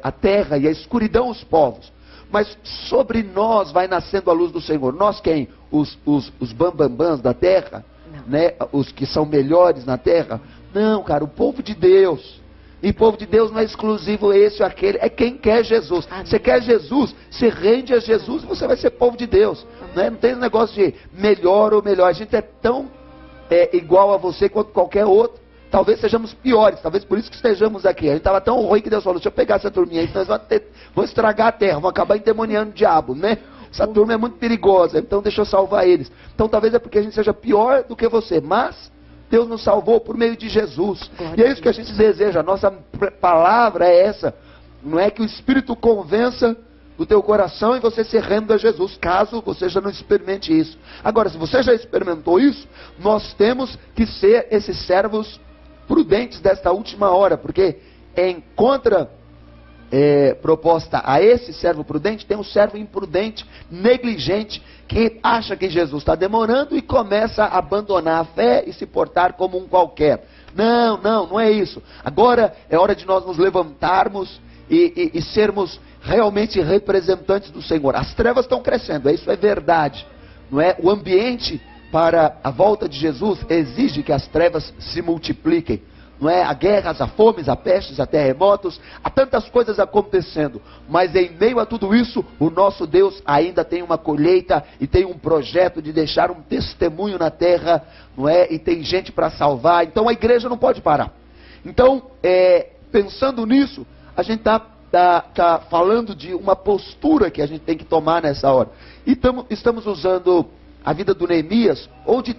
a terra e a escuridão os povos, mas sobre nós vai nascendo a luz do Senhor. Nós quem? Os bambambãs da terra, né? Os que são melhores na terra? Não, cara, o povo de Deus. E o povo de Deus não é exclusivo esse ou aquele, é quem quer Jesus. Amém. Você quer Jesus, você rende a Jesus e você vai ser povo de Deus. Né? Não tem esse negócio de melhor ou melhor. A gente é tão igual a você quanto qualquer outro. Talvez sejamos piores, talvez por isso que estejamos aqui. A gente estava tão ruim que Deus falou, deixa eu pegar essa turminha aí, senão eles vão estragar a terra, vão acabar endemoniando o diabo, né? Essa turma é muito perigosa, então deixa eu salvar eles. Então talvez é porque a gente seja pior do que você, mas Deus nos salvou por meio de Jesus. E é isso que a gente deseja. A nossa palavra é essa. Não é que o Espírito convença o teu coração e você se renda a Jesus, caso você já não experimente isso. Agora, se você já experimentou isso, nós temos que ser esses servos prudentes desta última hora, porque em proposta a esse servo prudente, tem um servo imprudente, negligente, que acha que Jesus está demorando e começa a abandonar a fé e se portar como um qualquer. Não é isso. Agora é hora de nós nos levantarmos e sermos realmente representantes do Senhor. As trevas estão crescendo, isso é verdade, não é? O ambiente para a volta de Jesus exige que as trevas se multipliquem. não é? Há guerras, há fomes, há pestes, há terremotos, há tantas coisas acontecendo. Mas em meio a tudo isso, o nosso Deus ainda tem uma colheita e tem um projeto de deixar um testemunho na terra, não é? E tem gente para salvar. Então a igreja não pode parar. Então, pensando nisso, a gente está falando de uma postura que a gente tem que tomar nessa hora. E estamos usando a vida do Neemias, ou de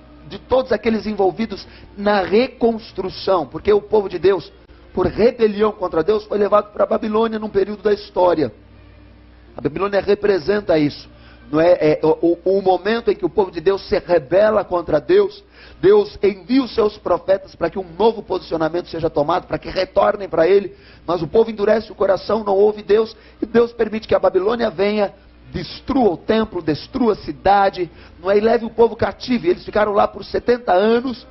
todos aqueles envolvidos na reconstrução, porque o povo de Deus, por rebelião contra Deus, foi levado para a Babilônia num período da história. A Babilônia representa isso, não é? O momento em que o povo de Deus se rebela contra Deus. Deus envia os seus profetas para que um novo posicionamento seja tomado, para que retornem para ele, mas o povo endurece o coração, não ouve Deus, e Deus permite que a Babilônia venha, destrua o templo, destrua a cidade, não é? E leve o povo cativo. E eles ficaram lá por 70 anos,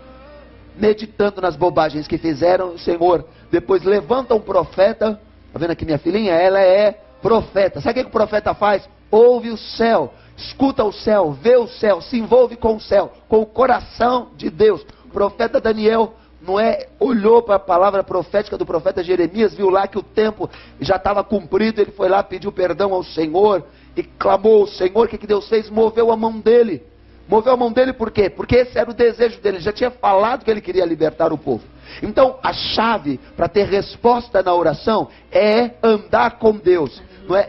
meditando nas bobagens que fizeram. O Senhor depois levanta um profeta. Está vendo aqui minha filhinha? Ela é profeta. Sabe o que o profeta faz? Ouve o céu, escuta o céu, vê o céu, se envolve com o céu, com o coração de Deus. O profeta Daniel, não é? Olhou para a palavra profética do profeta Jeremias, viu lá que o tempo já estava cumprido. Ele foi lá, pediu perdão ao Senhor e clamou ao Senhor. O que Deus fez? Moveu a mão dele. Moveu a mão dele por quê? Porque esse era o desejo dele. Ele já tinha falado que ele queria libertar o povo. Então a chave para ter resposta na oração é andar com Deus.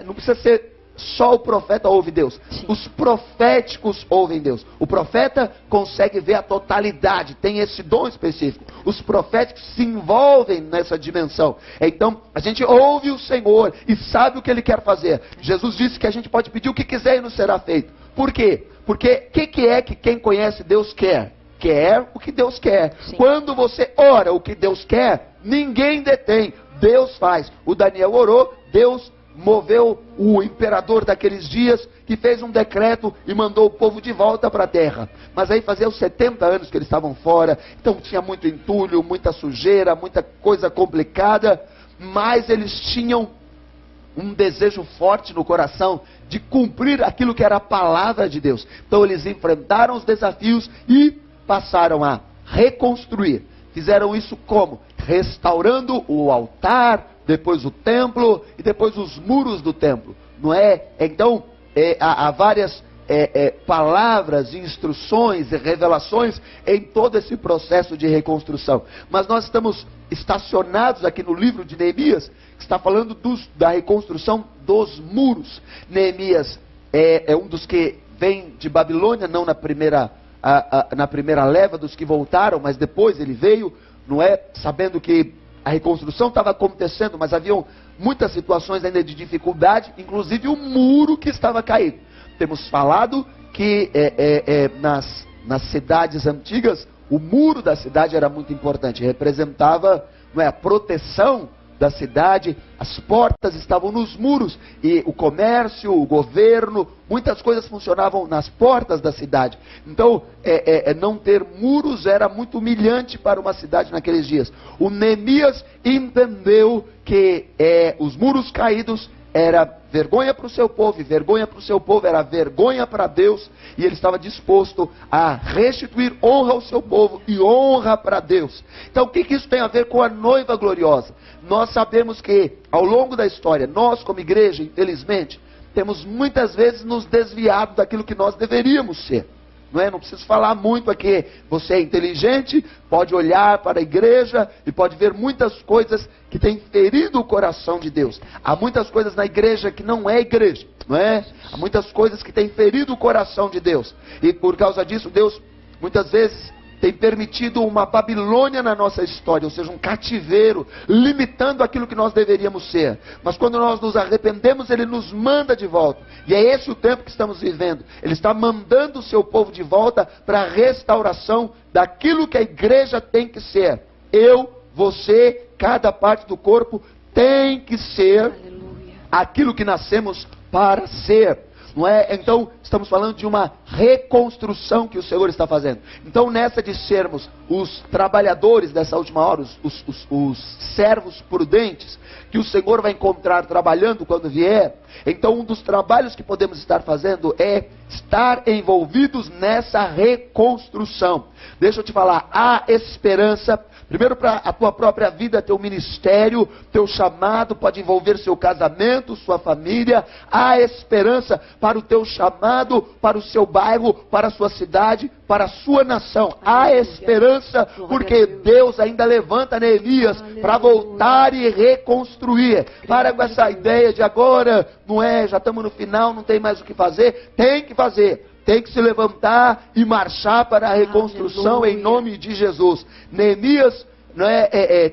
Não precisa ser só o profeta ouve Deus. Sim. Os proféticos ouvem Deus. O profeta consegue ver a totalidade, tem esse dom específico. Os proféticos se envolvem nessa dimensão. Então a gente ouve o Senhor e sabe o que Ele quer fazer. Jesus disse que a gente pode pedir o que quiser e nos será feito. Por quê? Porque o que é que quem conhece Deus quer? Quer o que Deus quer. Sim. Quando você ora o que Deus quer, ninguém detém. Deus faz. O Daniel orou, Deus moveu o imperador daqueles dias, que fez um decreto e mandou o povo de volta para a terra. Mas aí fazia os 70 anos que eles estavam fora, então tinha muito entulho, muita sujeira, muita coisa complicada, mas eles tinham um desejo forte no coração de cumprir aquilo que era a palavra de Deus. Então eles enfrentaram os desafios e passaram a reconstruir. Fizeram isso como? Restaurando o altar, depois o templo e depois os muros do templo, não é? Então, há várias palavras, instruções e revelações em todo esse processo de reconstrução. Mas nós estamos estacionados aqui no livro de Neemias, que está falando da reconstrução dos muros. Neemias é um dos que vem de Babilônia, não na primeira leva dos que voltaram, mas depois ele veio, não é? Sabendo que a reconstrução estava acontecendo, mas haviam muitas situações ainda de dificuldade, inclusive o muro que estava caído. Temos falado que nas cidades antigas, o muro da cidade era muito importante, representava, não é, a proteção da cidade. As portas estavam nos muros, e o comércio, o governo, muitas coisas funcionavam nas portas da cidade. Então, não ter muros era muito humilhante para uma cidade naqueles dias. O Neemias entendeu que os muros caídos era vergonha para o seu povo, e vergonha para o seu povo era vergonha para Deus, e ele estava disposto a restituir honra ao seu povo e honra para Deus. Então o que isso tem a ver com a noiva gloriosa? Nós sabemos que ao longo da história, nós como igreja, infelizmente, temos muitas vezes nos desviado daquilo que nós deveríamos ser. Não preciso falar muito aqui. Você é inteligente, pode olhar para a igreja e pode ver muitas coisas que têm ferido o coração de Deus. Há muitas coisas na igreja que não é igreja, não é? Há muitas coisas que têm ferido o coração de Deus. E por causa disso, Deus muitas vezes tem permitido uma Babilônia na nossa história, ou seja, um cativeiro, limitando aquilo que nós deveríamos ser. Mas quando nós nos arrependemos, Ele nos manda de volta. E é esse o tempo que estamos vivendo. Ele está mandando o seu povo de volta para a restauração daquilo que a igreja tem que ser. Eu, você, cada parte do corpo tem que ser aquilo que nascemos para ser. Não é? Então, estamos falando de uma reconstrução que o Senhor está fazendo. Então, nessa de sermos os trabalhadores dessa última hora, os servos prudentes, que o Senhor vai encontrar trabalhando quando vier, Então um dos trabalhos que podemos estar fazendo é estar envolvidos nessa reconstrução. Deixa eu te falar, há esperança. Primeiro para a tua própria vida, teu ministério, teu chamado, pode envolver seu casamento, sua família. Há esperança para o teu chamado, para o seu bairro, para a sua cidade, para a sua nação. Há esperança porque Deus ainda levanta Neemias para voltar e reconstruir. Para com essa ideia de agora, não é, já estamos no final, não tem mais o que fazer. Tem que fazer. Tem que se levantar e marchar para a reconstrução em nome de Jesus. Neemias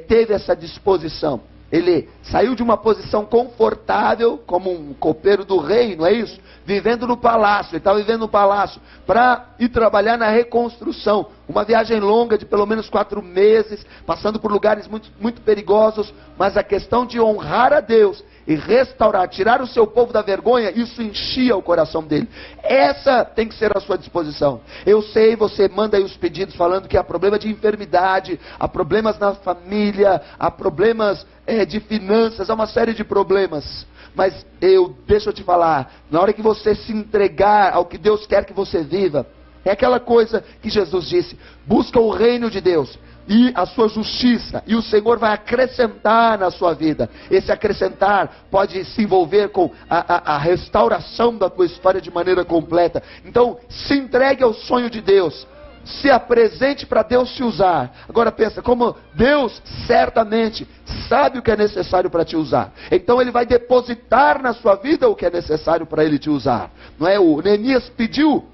teve essa disposição. Ele saiu de uma posição confortável, como um copeiro do rei, não é isso? Vivendo no palácio, ele estava vivendo no palácio, para ir trabalhar na reconstrução. Uma viagem longa de pelo menos 4 meses, passando por lugares muito, muito perigosos, mas a questão de honrar a Deus e restaurar, tirar o seu povo da vergonha, isso enchia o coração dele. Essa tem que ser a sua disposição. Eu sei, você manda aí os pedidos falando que há problema de enfermidade, há problemas na família, há problemas de finanças, há uma série de problemas. Mas deixa eu te falar, na hora que você se entregar ao que Deus quer que você viva, é aquela coisa que Jesus disse: busca o reino de Deus e a sua justiça, e o Senhor vai acrescentar na sua vida. Esse acrescentar pode se envolver com a restauração da tua história de maneira completa. Então, se entregue ao sonho de Deus, se apresente para Deus te usar. Agora pensa, como Deus certamente sabe o que é necessário para te usar, então Ele vai depositar na sua vida o que é necessário para Ele te usar. Não é? O Neemias pediu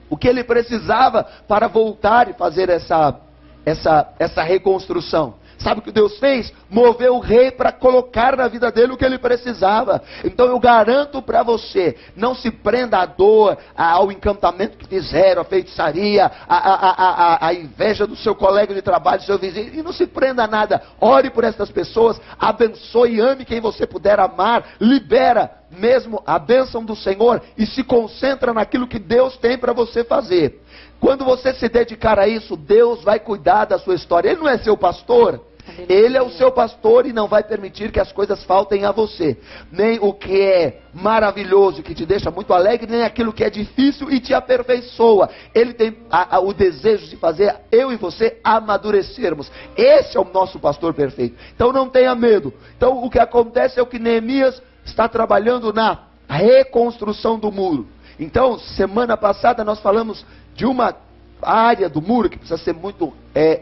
o que ele precisava para voltar e fazer essa reconstrução. Sabe o que Deus fez? Moveu o rei para colocar na vida dele o que ele precisava. Então eu garanto para você, não se prenda à dor, ao encantamento que fizeram, a feitiçaria, a inveja do seu colega de trabalho, do seu vizinho, e não se prenda a nada. Ore por essas pessoas, abençoe, ame quem você puder amar, libera mesmo a bênção do Senhor e se concentra naquilo que Deus tem para você fazer. Quando você se dedicar a isso, Deus vai cuidar da sua história. Ele não é seu pastor, Ele é o seu pastor e não vai permitir que as coisas faltem a você. Nem o que é maravilhoso, que te deixa muito alegre, nem aquilo que é difícil e te aperfeiçoa. Ele tem o desejo de fazer eu e você amadurecermos. Esse é o nosso pastor perfeito. Então não tenha medo. Então o que acontece é o que Neemias está trabalhando na reconstrução do muro. Então, semana passada nós falamos de uma área do muro que precisa ser muito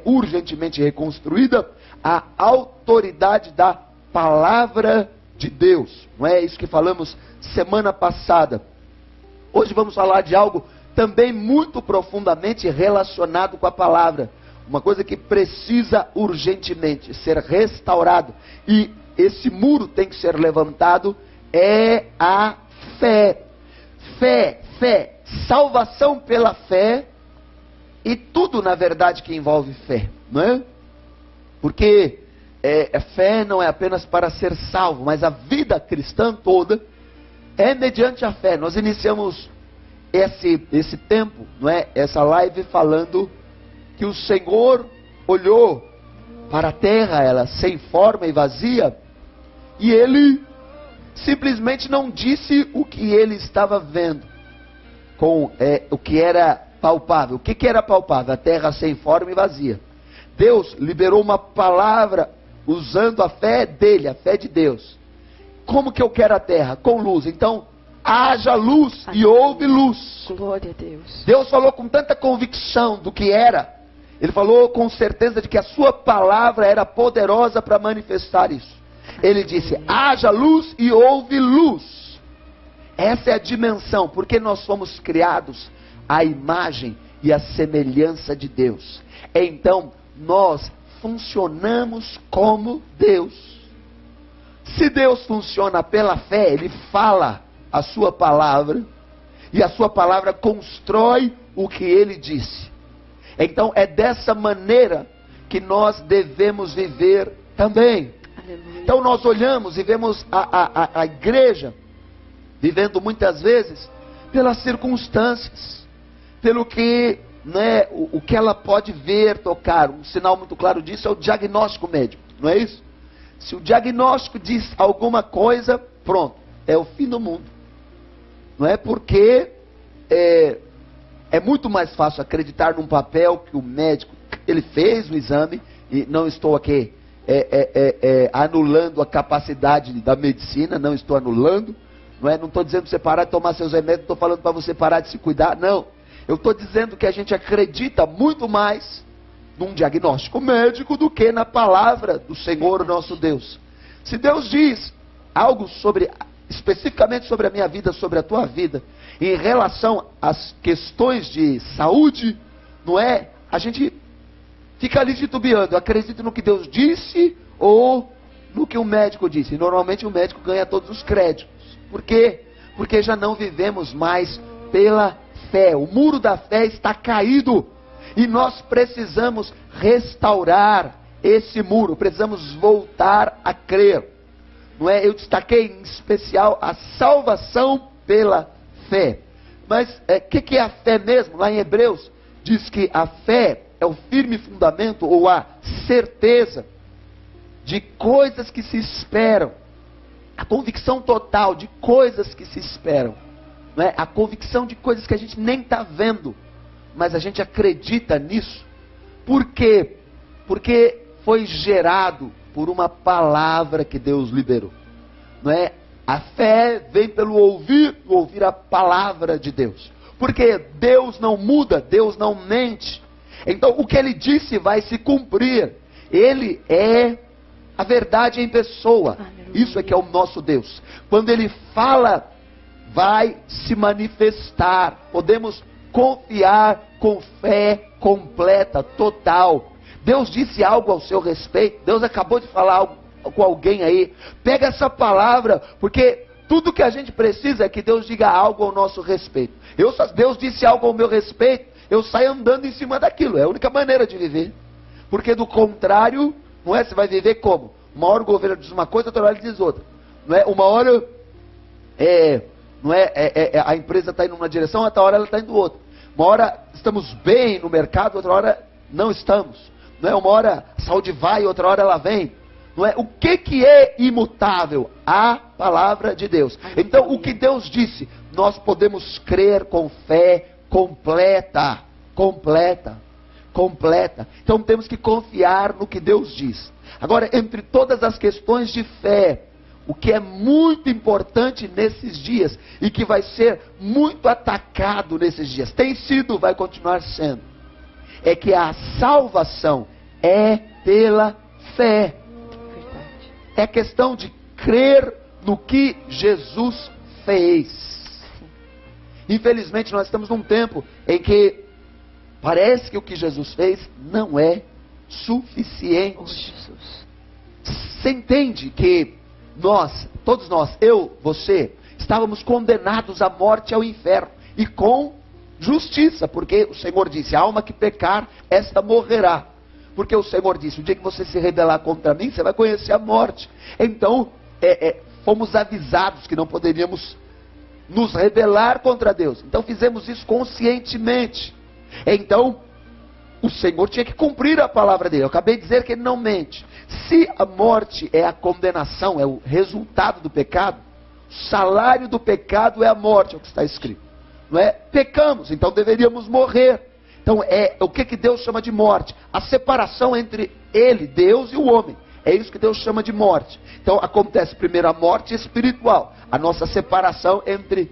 urgentemente reconstruída, a autoridade da palavra de Deus. Não é isso que falamos semana passada. Hoje vamos falar de algo também muito profundamente relacionado com a palavra. Uma coisa que precisa urgentemente ser restaurado. E esse muro tem que ser levantado, é a fé. Fé, salvação pela fé, e tudo na verdade que envolve fé, não é? Porque fé não é apenas para ser salvo, mas a vida cristã toda é mediante a fé. Nós iniciamos esse tempo, não é? Essa live falando que o Senhor olhou para a terra, ela sem forma e vazia, e Ele simplesmente não disse o que Ele estava vendo, com o que era palpável. O que era palpável? A terra sem forma e vazia. Deus liberou uma palavra usando a fé dele, a fé de Deus. Como que eu quero a terra? Com luz. Então, haja luz, e houve luz. Glória a Deus. Deus falou com tanta convicção do que era. Ele falou com certeza de que a sua palavra era poderosa para manifestar isso. Ele disse: haja luz, e houve luz. Essa é a dimensão, porque nós fomos criados à imagem e à semelhança de Deus. Então, nós funcionamos como Deus. Se Deus funciona pela fé, Ele fala a sua palavra, e a sua palavra constrói o que Ele disse. Então, é dessa maneira que nós devemos viver também. Aleluia. Então, nós olhamos e vemos a igreja vivendo muitas vezes pelas circunstâncias, pelo que, né, o que ela pode ver, tocar. Um sinal muito claro disso é o diagnóstico médico, não é isso? Se o diagnóstico diz alguma coisa, pronto, é o fim do mundo. Não é porque é muito mais fácil acreditar num papel que o médico, ele fez o exame, e não estou aqui anulando a capacidade da medicina, não estou anulando, não estou dizendo para você parar de tomar seus remédios, não estou falando para você parar de se cuidar, não. Eu estou dizendo que a gente acredita muito mais num diagnóstico médico do que na palavra do Senhor nosso Deus. Se Deus diz algo especificamente sobre a minha vida, sobre a tua vida, em relação às questões de saúde, a gente fica ali titubeando, acredita no que Deus disse ou no que o médico disse. E normalmente o médico ganha todos os créditos. Por quê? Porque já não vivemos mais pela fé. O muro da fé está caído. E nós precisamos restaurar esse muro. Precisamos voltar a crer. Eu destaquei em especial a salvação pela fé. Mas o que é a fé mesmo? Lá em Hebreus diz que a fé é o firme fundamento ou a certeza de coisas que se esperam. A convicção total de coisas que se esperam. A convicção de coisas que a gente nem está vendo, mas a gente acredita nisso. Por quê? Porque foi gerado por uma palavra que Deus liberou. A fé vem pelo ouvir a palavra de Deus. Porque Deus não muda, Deus não mente. Então o que Ele disse vai se cumprir. Ele é a verdade em pessoa. Isso é que é o nosso Deus. Quando Ele fala, vai se manifestar. Podemos confiar com fé completa, total. Deus disse algo ao seu respeito. Deus acabou de falar algo com alguém aí. Pega essa palavra, porque tudo que a gente precisa é que Deus diga algo ao nosso respeito. Deus disse algo ao meu respeito, eu saio andando em cima daquilo. É a única maneira de viver. Porque do contrário, você vai viver como? Uma hora o governo diz uma coisa, outra hora ele diz outra. Uma hora a empresa está indo numa direção, outra hora ela está indo outra. Uma hora estamos bem no mercado, outra hora não estamos. Uma hora a saúde vai, outra hora ela vem. O que é imutável? A palavra de Deus. Então o que Deus disse, nós podemos crer com fé completa. Então temos que confiar no que Deus diz. Agora, entre todas as questões de fé, o que é muito importante nesses dias e que vai ser muito atacado nesses dias, tem sido, vai continuar sendo, é que a salvação é pela fé. É a questão de crer no que Jesus fez. Infelizmente nós estamos num tempo em que parece que o que Jesus fez não é suficiente. Você entende que todos nós, eu, você, estávamos condenados à morte e ao inferno, e com justiça, porque o Senhor disse, a alma que pecar, esta morrerá. Porque o Senhor disse, o dia que você se rebelar contra mim, você vai conhecer a morte. Então, fomos avisados que não poderíamos nos rebelar contra Deus. Então fizemos isso conscientemente. Então, o Senhor tinha que cumprir a palavra dele. Eu acabei de dizer que ele não mente. Se a morte é a condenação, é o resultado do pecado, o salário do pecado é a morte, é o que está escrito. Pecamos, então deveríamos morrer. Então o que Deus chama de morte? A separação entre Ele, Deus, e o homem. É isso que Deus chama de morte. Então acontece primeiro a morte espiritual. A nossa separação entre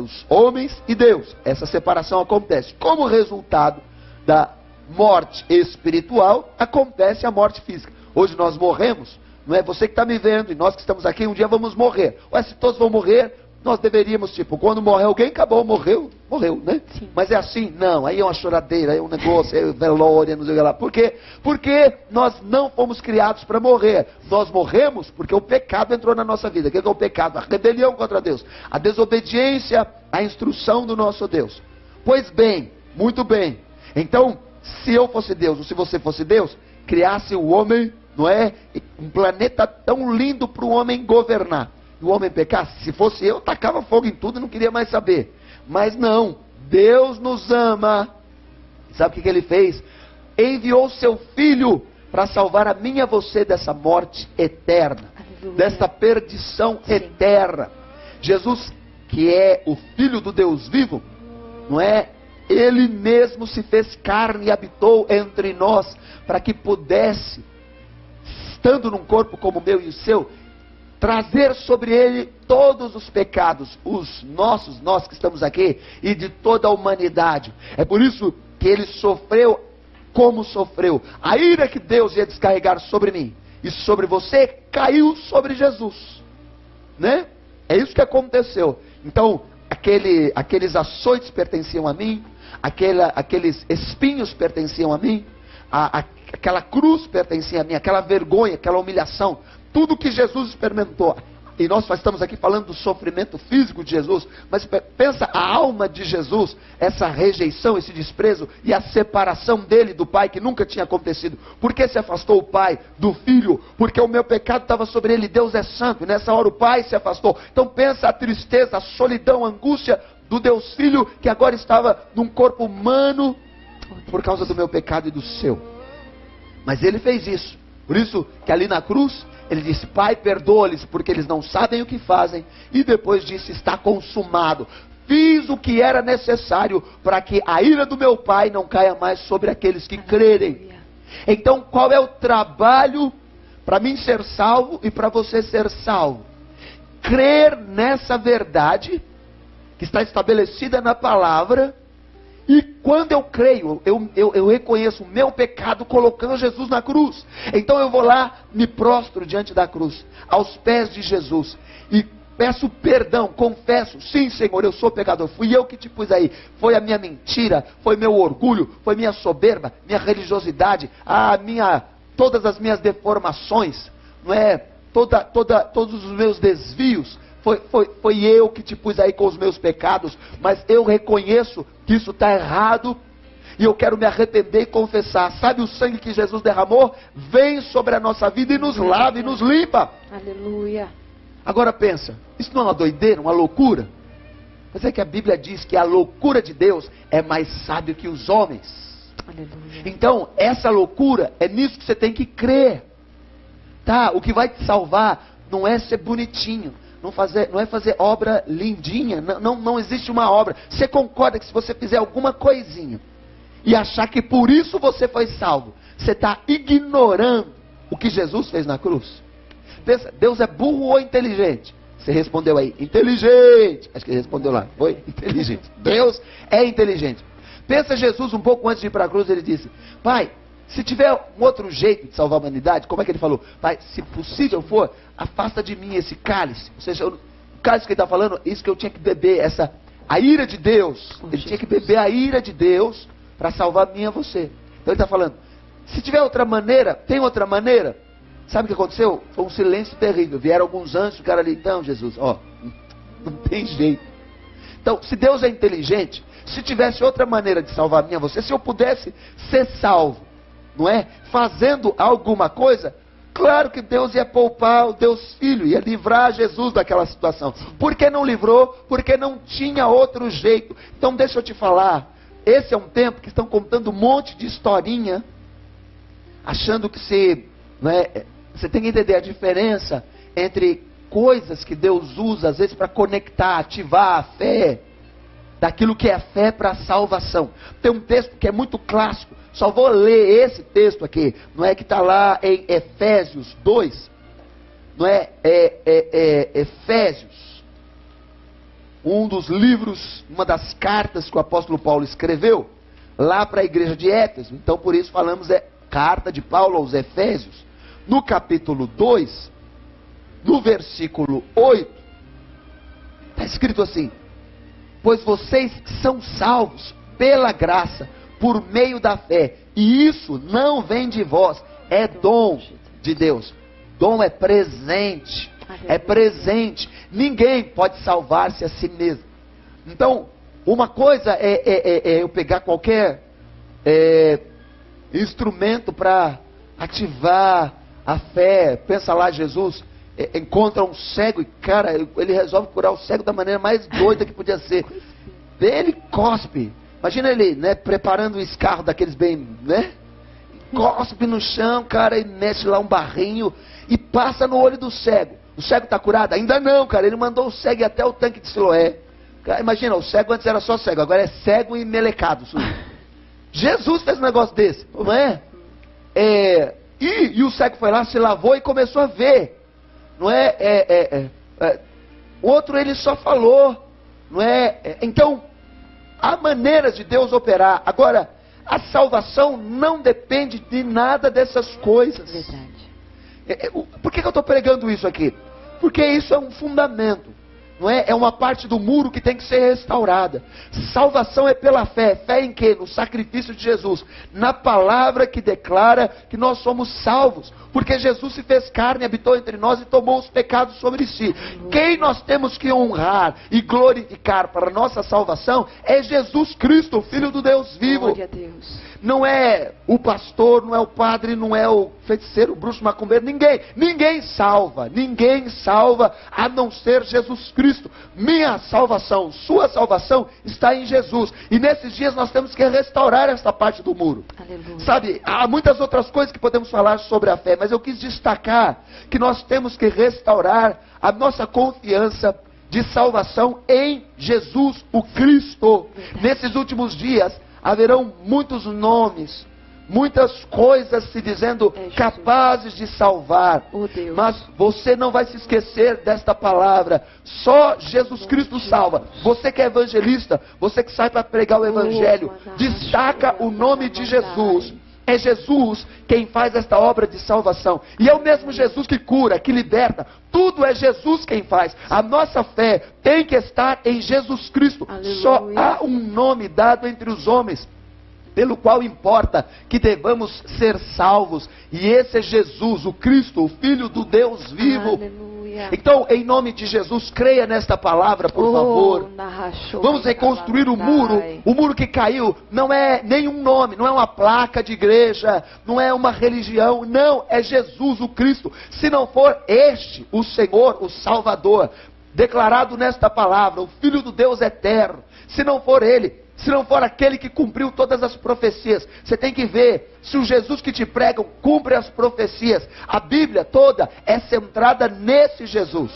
os homens e Deus. Essa separação acontece. Como resultado da morte espiritual, acontece a morte física. Hoje nós morremos, você que está me vendo, e nós que estamos aqui, um dia vamos morrer. Se todos vão morrer, nós deveríamos, quando morrer alguém, acabou, morreu, né? Sim. Mas é assim, não, aí é uma choradeira, aí é um negócio, é velória, não sei o que lá. Por quê? Porque nós não fomos criados para morrer. Nós morremos porque o pecado entrou na nossa vida. O que é o pecado? A rebelião contra Deus, a desobediência à instrução do nosso Deus. Pois bem, muito bem. Então, se eu fosse Deus, ou se você fosse Deus, criasse o homem, um planeta tão lindo para o homem governar. E o homem pecasse, se fosse eu tacava fogo em tudo e não queria mais saber. Mas não, Deus nos ama. Sabe o que Ele fez? Enviou seu Filho para salvar a mim e a você dessa morte eterna. desta perdição eterna. Jesus, que é o Filho do Deus vivo, não é? Ele mesmo se fez carne e habitou entre nós, para que pudesse, estando num corpo como o meu e o seu, trazer sobre ele todos os pecados, os nossos, nós que estamos aqui, e de toda a humanidade. É por isso que ele sofreu como sofreu. A ira que Deus ia descarregar sobre mim e sobre você, caiu sobre Jesus, né? É isso que aconteceu. Então, aqueles açoites pertenciam a mim, aqueles espinhos pertenciam a mim, aquela cruz pertencia a mim, aquela vergonha, aquela humilhação, tudo que Jesus experimentou. E nós só estamos aqui falando do sofrimento físico de Jesus, mas pensa a alma de Jesus, essa rejeição, esse desprezo e a separação dele do Pai, que nunca tinha acontecido. Por que se afastou o Pai do Filho? Porque o meu pecado estava sobre ele. Deus é santo, e nessa hora o Pai se afastou. Então pensa a tristeza, a solidão, a angústia do Deus Filho, que agora estava num corpo humano, por causa do meu pecado e do seu. Mas ele fez isso. Por isso que ali na cruz, ele disse: Pai, perdoa-lhes, porque eles não sabem o que fazem. E depois disse: está consumado. Fiz o que era necessário para que a ira do meu Pai não caia mais sobre aqueles que crerem. Então, qual é o trabalho para mim ser salvo e para você ser salvo? Crer nessa verdade que está estabelecida na palavra. E quando eu creio, eu reconheço o meu pecado colocando Jesus na cruz. Então eu vou lá, me prostro diante da cruz, aos pés de Jesus, e peço perdão, confesso: sim, Senhor, eu sou pecador, fui eu que te pus aí, foi a minha mentira, foi meu orgulho, foi minha soberba, minha religiosidade, todas as minhas deformações, não é? Todos os meus desvios. Foi eu que te pus aí com os meus pecados, mas eu reconheço que isso está errado, e eu quero me arrepender e confessar. Sabe o sangue que Jesus derramou? Vem sobre a nossa vida e nos lava e nos limpa. Aleluia. Agora pensa, isso não é uma doideira, uma loucura? Mas é que a Bíblia diz que a loucura de Deus é mais sábia que os homens. Aleluia. Então, essa loucura, é nisso que você tem que crer. Tá? O que vai te salvar não é ser bonitinho. Não é fazer obra lindinha. Não existe uma obra. Você concorda que se você fizer alguma coisinha e achar que por isso você foi salvo, você está ignorando o que Jesus fez na cruz? Pensa, Deus é burro ou inteligente? Você respondeu aí: inteligente. Acho que ele respondeu lá. Foi? Inteligente. Deus é inteligente. Pensa Jesus um pouco antes de ir para a cruz. Ele disse: Pai, se tiver um outro jeito de salvar a humanidade, como é que ele falou? Pai, se possível for, afasta de mim esse cálice. Ou seja, o cálice que ele está falando, isso que eu tinha que beber, a ira de Deus. Ele tinha que beber a ira de Deus para salvar a mim e a você. Então ele está falando: se tiver outra maneira, tem outra maneira? Sabe o que aconteceu? Foi um silêncio terrível. Vieram alguns anjos, ficaram ali: então, Jesus, não tem jeito. Então, se Deus é inteligente, se tivesse outra maneira de salvar a mim e a você, se eu pudesse ser salvo, não é? Fazendo alguma coisa, claro que Deus ia poupar o Deus Filho, ia livrar Jesus daquela situação. Por que não livrou? Porque não tinha outro jeito. Então deixa eu te falar, esse é um tempo que estão contando um monte de historinha, achando que você tem que entender a diferença entre coisas que Deus usa, às vezes, para conectar, ativar a fé, daquilo que é fé para a salvação. Tem um texto que é muito clássico, só vou ler esse texto aqui, não é, que está lá em Efésios 2, não é? Efésios, um dos livros, uma das cartas que o apóstolo Paulo escreveu, lá para a igreja de Éfeso. Então por isso falamos, carta de Paulo aos Efésios. No capítulo 2, no versículo 8, está escrito assim: pois vocês são salvos pela graça, por meio da fé, e isso não vem de vós, é dom de Deus. Dom é presente, é presente. Ninguém pode salvar-se a si mesmo. Então, uma coisa é eu pegar qualquer instrumento para ativar a fé. Pensa lá, Jesus encontra um cego e, cara, ele resolve curar o cego da maneira mais doida que podia ser. Ele cospe. Imagina ele, preparando um escarro daqueles bem, cospe no chão, cara, e mexe lá um barrinho e passa no olho do cego. O cego está curado? Ainda não, cara. Ele mandou o cego ir até o tanque de Siloé. Cara, imagina, o cego antes era só cego, agora é cego e melecado. Jesus fez um negócio desse, não é? E o cego foi lá, se lavou e começou a ver. Não é? O outro ele só falou. Não é? Então, há maneiras de Deus operar. Agora, a salvação não depende de nada dessas coisas. Verdade. Por que eu estou pregando isso aqui? Porque isso é um fundamento. Não é? É uma parte do muro que tem que ser restaurada. Salvação é pela fé. Fé em quê? No sacrifício de Jesus. Na palavra que declara que nós somos salvos. Porque Jesus se fez carne, habitou entre nós e tomou os pecados sobre si. Quem nós temos que honrar e glorificar para a nossa salvação é Jesus Cristo, o Filho do Deus vivo. Glória a Deus. Não é o pastor, não é o padre, não é o feiticeiro, o bruxo, macumbeiro, ninguém salva a não ser Jesus Cristo. Minha salvação, sua salvação está em Jesus. E nesses dias nós temos que restaurar esta parte do muro. Aleluia. Sabe, há muitas outras coisas que podemos falar sobre a fé, mas eu quis destacar que nós temos que restaurar a nossa confiança de salvação em Jesus, o Cristo. Nesses últimos dias haverão muitos nomes, muitas coisas se dizendo capazes de salvar. Mas você não vai se esquecer desta palavra. Só Jesus Cristo salva. Você que é evangelista, você que sai para pregar o evangelho, destaca o nome de Jesus. É Jesus quem faz esta obra de salvação. E é o mesmo Jesus que cura, que liberta. Tudo é Jesus quem faz. A nossa fé tem que estar em Jesus Cristo. Aleluia. Só há um nome dado entre os homens pelo qual importa que devamos ser salvos. E esse é Jesus, o Cristo, o Filho do Deus vivo. Aleluia. Então, em nome de Jesus, creia nesta palavra, por favor. Vamos reconstruir o muro que caiu. Não é nenhum nome, não é uma placa de igreja, não é uma religião, não, é Jesus, o Cristo. Se não for este, o Senhor, o Salvador, declarado nesta palavra, o Filho do Deus eterno, se não for Ele, se não for aquele que cumpriu todas as profecias, você tem que ver se o Jesus que te pregam cumpre as profecias. A Bíblia toda é centrada nesse Jesus.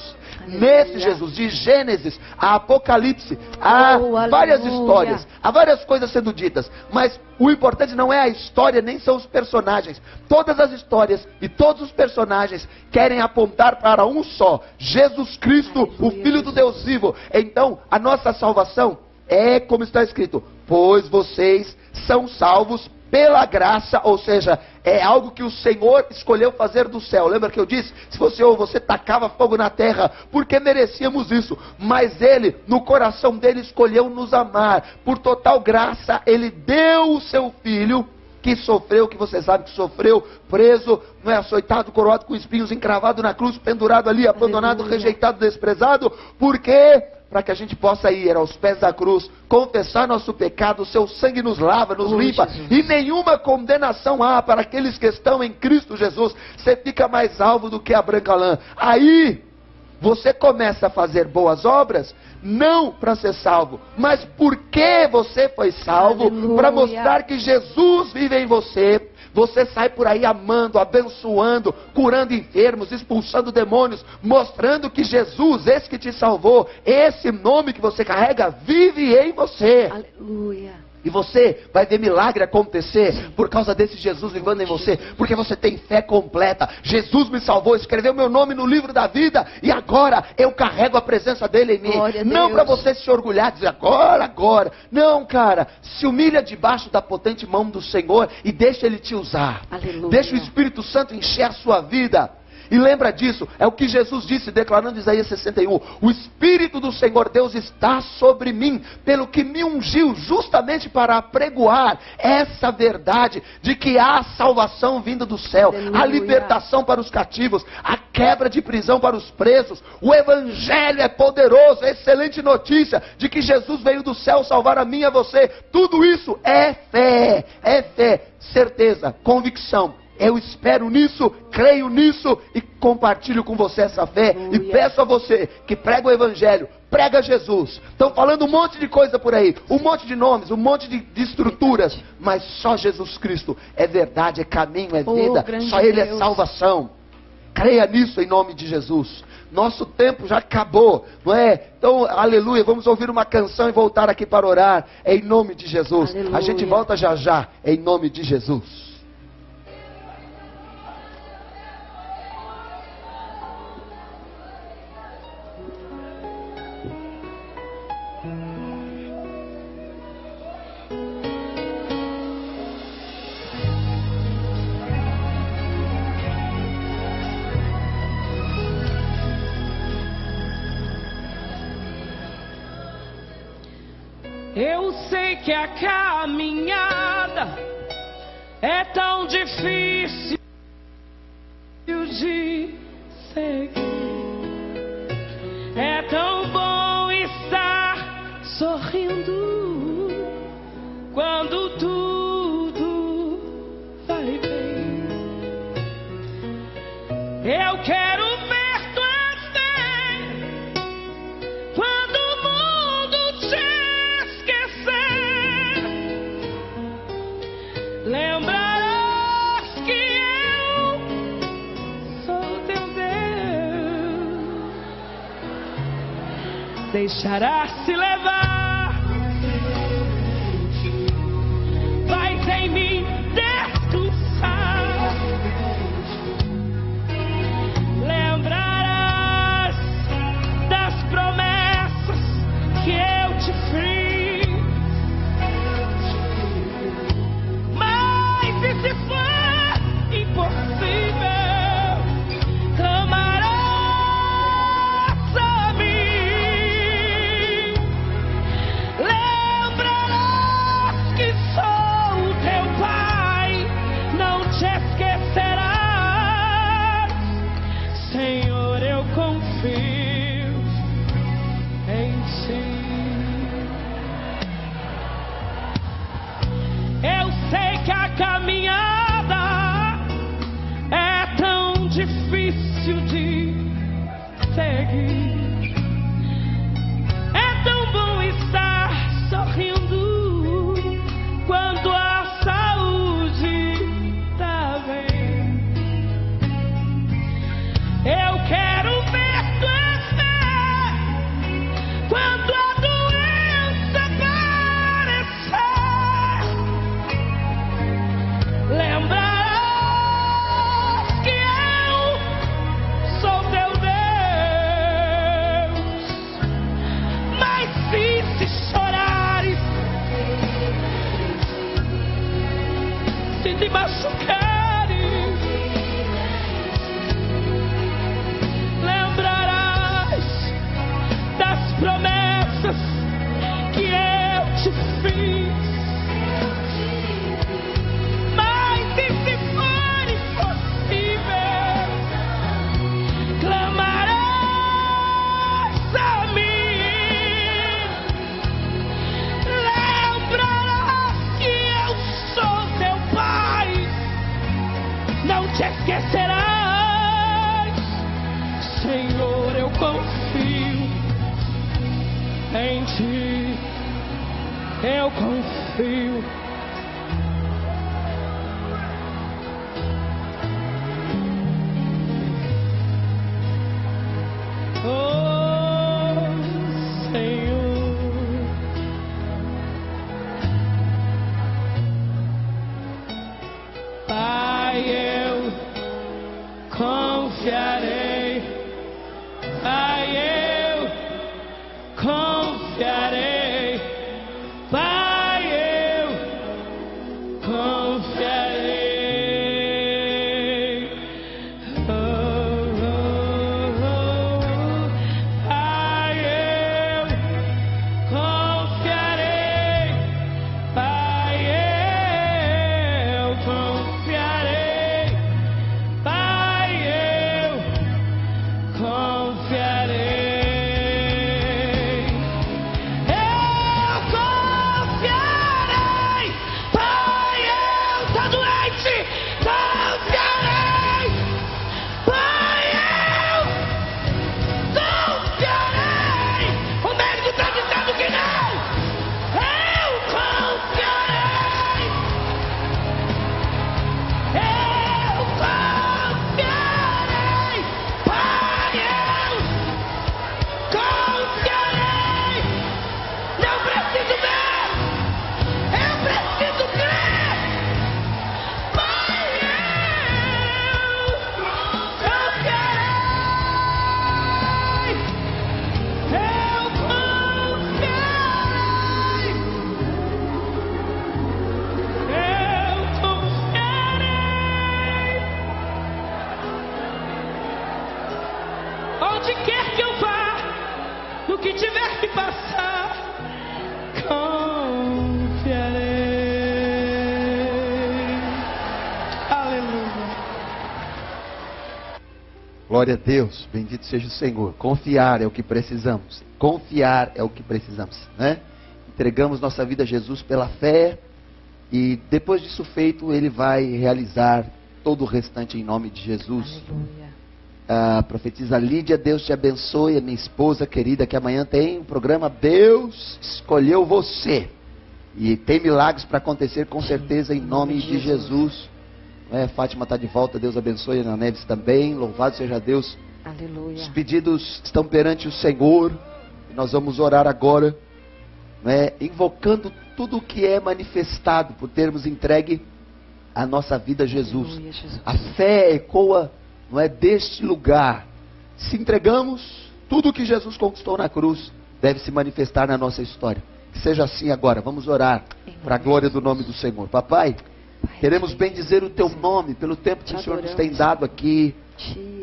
Nesse Jesus, de Gênesis a Apocalipse, há várias histórias, há várias coisas sendo ditas, mas o importante não é a história, nem são os personagens. Todas as histórias e todos os personagens querem apontar para um só, Jesus Cristo, o Filho do Deus vivo. Então, a nossa salvação é como está escrito, pois vocês são salvos pela graça, ou seja, é algo que o Senhor escolheu fazer do céu. Lembra que eu disse? Se fosse eu, você tacava fogo na terra, porque merecíamos isso. Mas Ele, no coração dele, escolheu nos amar. Por total graça, Ele deu o seu Filho, que sofreu, que você sabe que sofreu, preso, não é, açoitado, coroado com espinhos, encravado na cruz, pendurado ali, abandonado, rejeitado, desprezado. Por quê? Para que a gente possa ir aos pés da cruz, confessar nosso pecado, o seu sangue nos lava, nos limpa, Jesus. E nenhuma condenação há para aqueles que estão em Cristo Jesus. Você fica mais alvo do que a branca lã. Aí, você começa a fazer boas obras, não para ser salvo, mas porque você foi salvo, para mostrar que Jesus vive em você. Você sai por aí amando, abençoando, curando enfermos, expulsando demônios, mostrando que Jesus, esse que te salvou, esse nome que você carrega, vive em você. Aleluia. E você vai ver milagre acontecer por causa desse Jesus vivendo em você, porque você tem fé completa. Jesus me salvou, escreveu meu nome no livro da vida, e agora eu carrego a presença dele em mim. Não para você se orgulhar, dizer agora. Não, cara, se humilha debaixo da potente mão do Senhor e deixa Ele te usar. Aleluia. Deixa o Espírito Santo encher a sua vida. E lembra disso, é o que Jesus disse, declarando Isaías 61. O Espírito do Senhor Deus está sobre mim, pelo que me ungiu justamente para apregoar essa verdade de que há salvação vinda do céu, Aleluia. A libertação para os cativos, a quebra de prisão para os presos. O Evangelho é poderoso, é excelente notícia de que Jesus veio do céu salvar a mim e a você. Tudo isso é fé, certeza, convicção. Eu espero nisso, creio nisso e compartilho com você essa fé. E peço a você que prega o Evangelho, prega Jesus. Estão falando um monte de coisa por aí, um monte de nomes, um monte de estruturas, mas só Jesus Cristo é verdade, é caminho, é vida. Só Ele é salvação. Creia nisso em nome de Jesus. Nosso tempo já acabou, não é? Então, aleluia, vamos ouvir uma canção e voltar aqui para orar, em nome de Jesus. Aleluia. A gente volta já já, em nome de Jesus. Eu sei que a caminhada é tão difícil de seguir. É tão bom estar sorrindo quando tudo vai bem. Eu quero ver tua fé quando o mundo te lembrarás que eu sou teu Deus. Deixarás-se levar, vais em mim descansar. Lembrarás das promessas que eu te fiz. Se for impossível, clamarás a mim. Lembrarás que sou teu Pai, não te esquecerás. Senhor, eu confio em ti. Eu sei que a caminhada é tão difícil de seguir. É tão bom estar sorrindo quando a saúde tá bem. Eu quero ver tua fé quando a doença aparecer. Lembrarás que eu sou teu Deus. Mas se chorares, se te machucares, lembrarás das promessas que eu te fiz. Te esquecerás. Senhor, eu confio em ti. Eu confio. Oh, Senhor. Pai, eu confiarei, Pai, eu confiarei, Pai, eu passar, confiarei. Aleluia. Glória a Deus, bendito seja o Senhor. Confiar é o que precisamos. Confiar é o que precisamos, né? Entregamos nossa vida a Jesus pela fé e depois disso feito, Ele vai realizar todo o restante em nome de Jesus. Profetiza Lídia, Deus te abençoe, a minha esposa querida, que amanhã tem um programa. Deus escolheu você e tem milagres para acontecer com certeza em nome de Jesus. Fátima está de volta, Deus abençoe. Ana Neves também, louvado seja Deus. Aleluia. Os pedidos estão perante o Senhor. E nós vamos orar agora, invocando tudo o que é manifestado por termos entregue a nossa vida a Jesus. Aleluia, Jesus. A fé ecoa, deste lugar. Se entregamos, tudo o que Jesus conquistou na cruz deve se manifestar na nossa história. Que seja assim agora. Vamos orar para a glória do nome do Senhor. Papai, queremos bendizer o Teu nome pelo tempo que o Senhor nos tem dado aqui,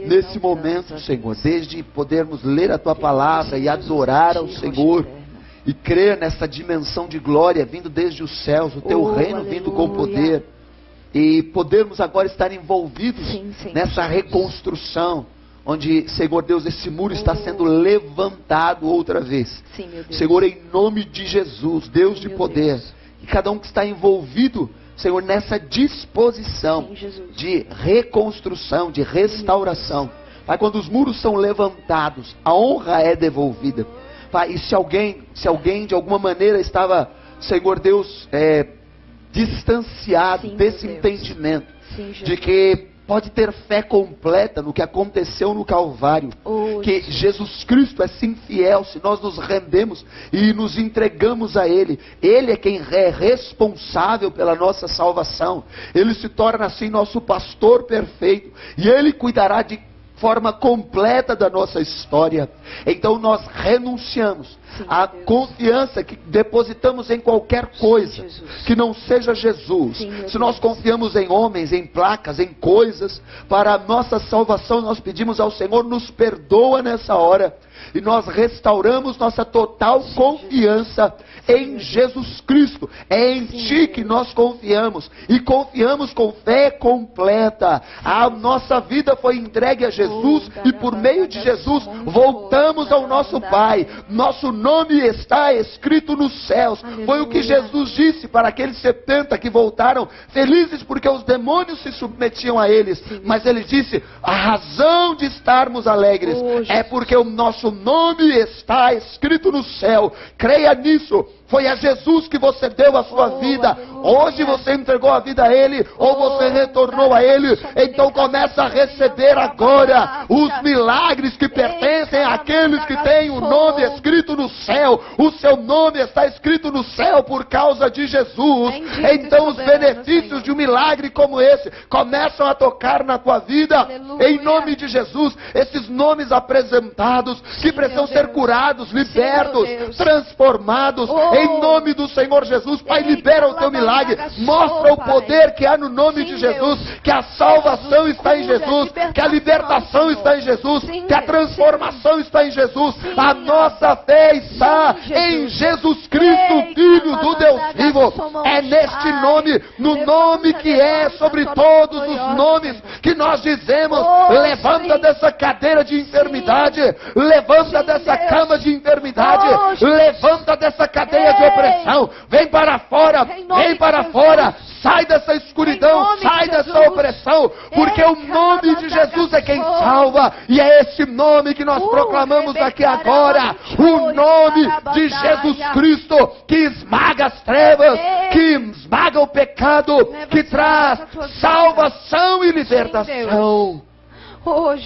nesse momento, Senhor, desde podermos ler a Tua palavra e adorar ao Senhor, e crer nessa dimensão de glória vindo desde os céus, o Teu reino vindo com poder, e podermos agora estar envolvidos nessa reconstrução, onde, Senhor Deus, esse muro está sendo levantado outra vez. Senhor, em nome de Jesus, Deus de poder, e cada um que está envolvido, Senhor, nessa disposição de reconstrução, de restauração. Pai, quando os muros são levantados, a honra é devolvida. Pai, e se alguém de alguma maneira estava, Senhor Deus, distanciado desse entendimento, de que pode ter fé completa no que aconteceu no Calvário, que Jesus Cristo é sim fiel, se nós nos rendemos e nos entregamos a Ele. Ele é quem é responsável pela nossa salvação. Ele se torna assim nosso pastor perfeito, e Ele cuidará de forma completa da nossa história. Então nós renunciamos à confiança que depositamos em qualquer coisa que não seja Jesus. Se nós confiamos em homens, em placas, em coisas para a nossa salvação, nós pedimos ao Senhor, nos perdoa nessa hora, e nós restauramos nossa total confiança em Jesus Cristo. É em Ti que nós confiamos, e confiamos com fé completa. A nossa vida foi entregue a Jesus, e por meio de Jesus voltamos ao nosso Pai. Nosso nome está escrito nos céus. Foi o que Jesus disse para aqueles 70 que voltaram felizes porque os demônios se submetiam a eles. Mas Ele disse, a razão de estarmos alegres é porque o nosso nome está escrito no céu. Creia nisso. Foi a Jesus que você deu a sua vida. Hoje você entregou a vida a Ele, ou você retornou a Ele. Então começa a receber agora os milagres que pertencem àqueles que têm o nome escrito no céu. O seu nome está escrito no céu por causa de Jesus. Então os benefícios de um milagre como esse começam a tocar na tua vida. Em nome de Jesus, esses nomes apresentados que precisam ser curados, libertos, transformados. Em nome do Senhor Jesus, Pai, libera o Teu milagre. Mostra o poder que há no nome de Jesus. Que a salvação está em Jesus. Que a libertação está em Jesus. Que a transformação está em Jesus. A nossa fé está em Jesus Cristo, Filho do Deus vivo. É neste nome, no nome que é sobre todos os nomes, que nós dizemos, levanta dessa cadeira de enfermidade. Levanta dessa cama de enfermidade. Levanta dessa cadeia de opressão, vem para fora, vem para fora, sai dessa escuridão, sai dessa opressão, porque o nome de Jesus é quem salva, e é esse nome que nós proclamamos aqui agora, o nome de Jesus Cristo, que esmaga as trevas, que esmaga o pecado, que traz salvação e libertação.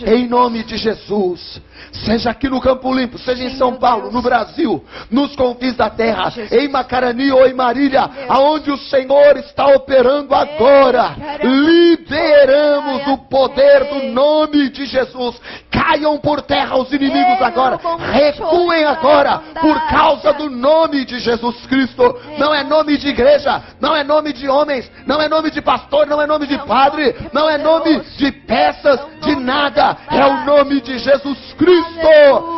Em nome de Jesus, seja aqui no Campo Limpo, seja em São Paulo, no Brasil, nos confins da terra, em Macarani ou em Marília, aonde o Senhor está operando agora, liberamos o poder do nome de Jesus. Caiam por terra os inimigos agora, recuem agora, por causa do nome de Jesus Cristo. Não é nome de igreja, não é nome de homens, não é nome de pastor, não é nome de padre, não é nome de peças, de nada, é o nome de Jesus Cristo.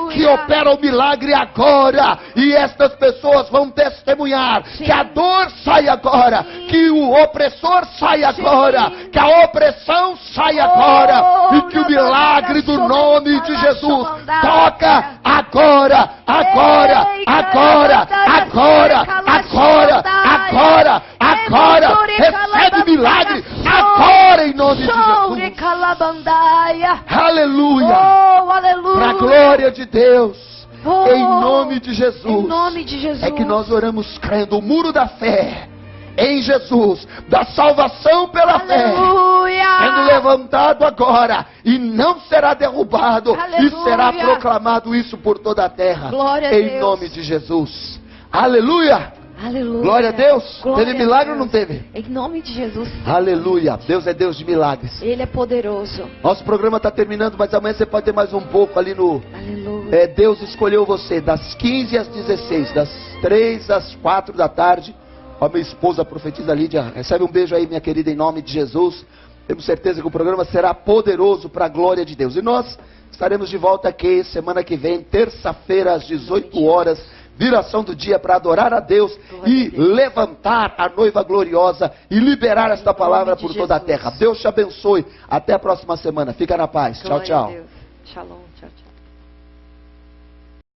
que opera o milagre agora. E estas pessoas vão testemunhar que a dor sai agora, que o opressor sai agora, que a opressão sai agora, e que o milagre do nome de Jesus toca agora, agora, agora, agora, agora, agora, agora. Recebe milagre agora em nome de Jesus. Aleluia. Para a glória de Deus. Em nome de Jesus. Em nome de Jesus. É que nós oramos crendo. O muro da fé em Jesus, da salvação pela fé, sendo levantado agora, e não será derrubado. Aleluia. E será proclamado isso por toda a terra. Glória a em Deus. nome de Jesus. Aleluia. Aleluia. Glória a Deus. Glória Teve milagre a ou não Deus. teve? Em nome de Jesus. Aleluia. Deus é Deus de milagres. Ele é poderoso. Nosso programa está terminando, mas amanhã você pode ter mais um pouco ali no... Aleluia. Deus escolheu você das 15 às 16, das 3 às 4 da tarde. A minha esposa, a profetisa Lídia, recebe um beijo aí, minha querida, em nome de Jesus. Temos certeza que o programa será poderoso para a glória de Deus. E nós estaremos de volta aqui semana que vem, terça-feira, às 18 horas, viração do dia para adorar a Deus e levantar a noiva gloriosa e liberar esta palavra por toda a terra. Deus te abençoe. Até a próxima semana. Fica na paz. Tchau, tchau. Shalom. Tchau, tchau.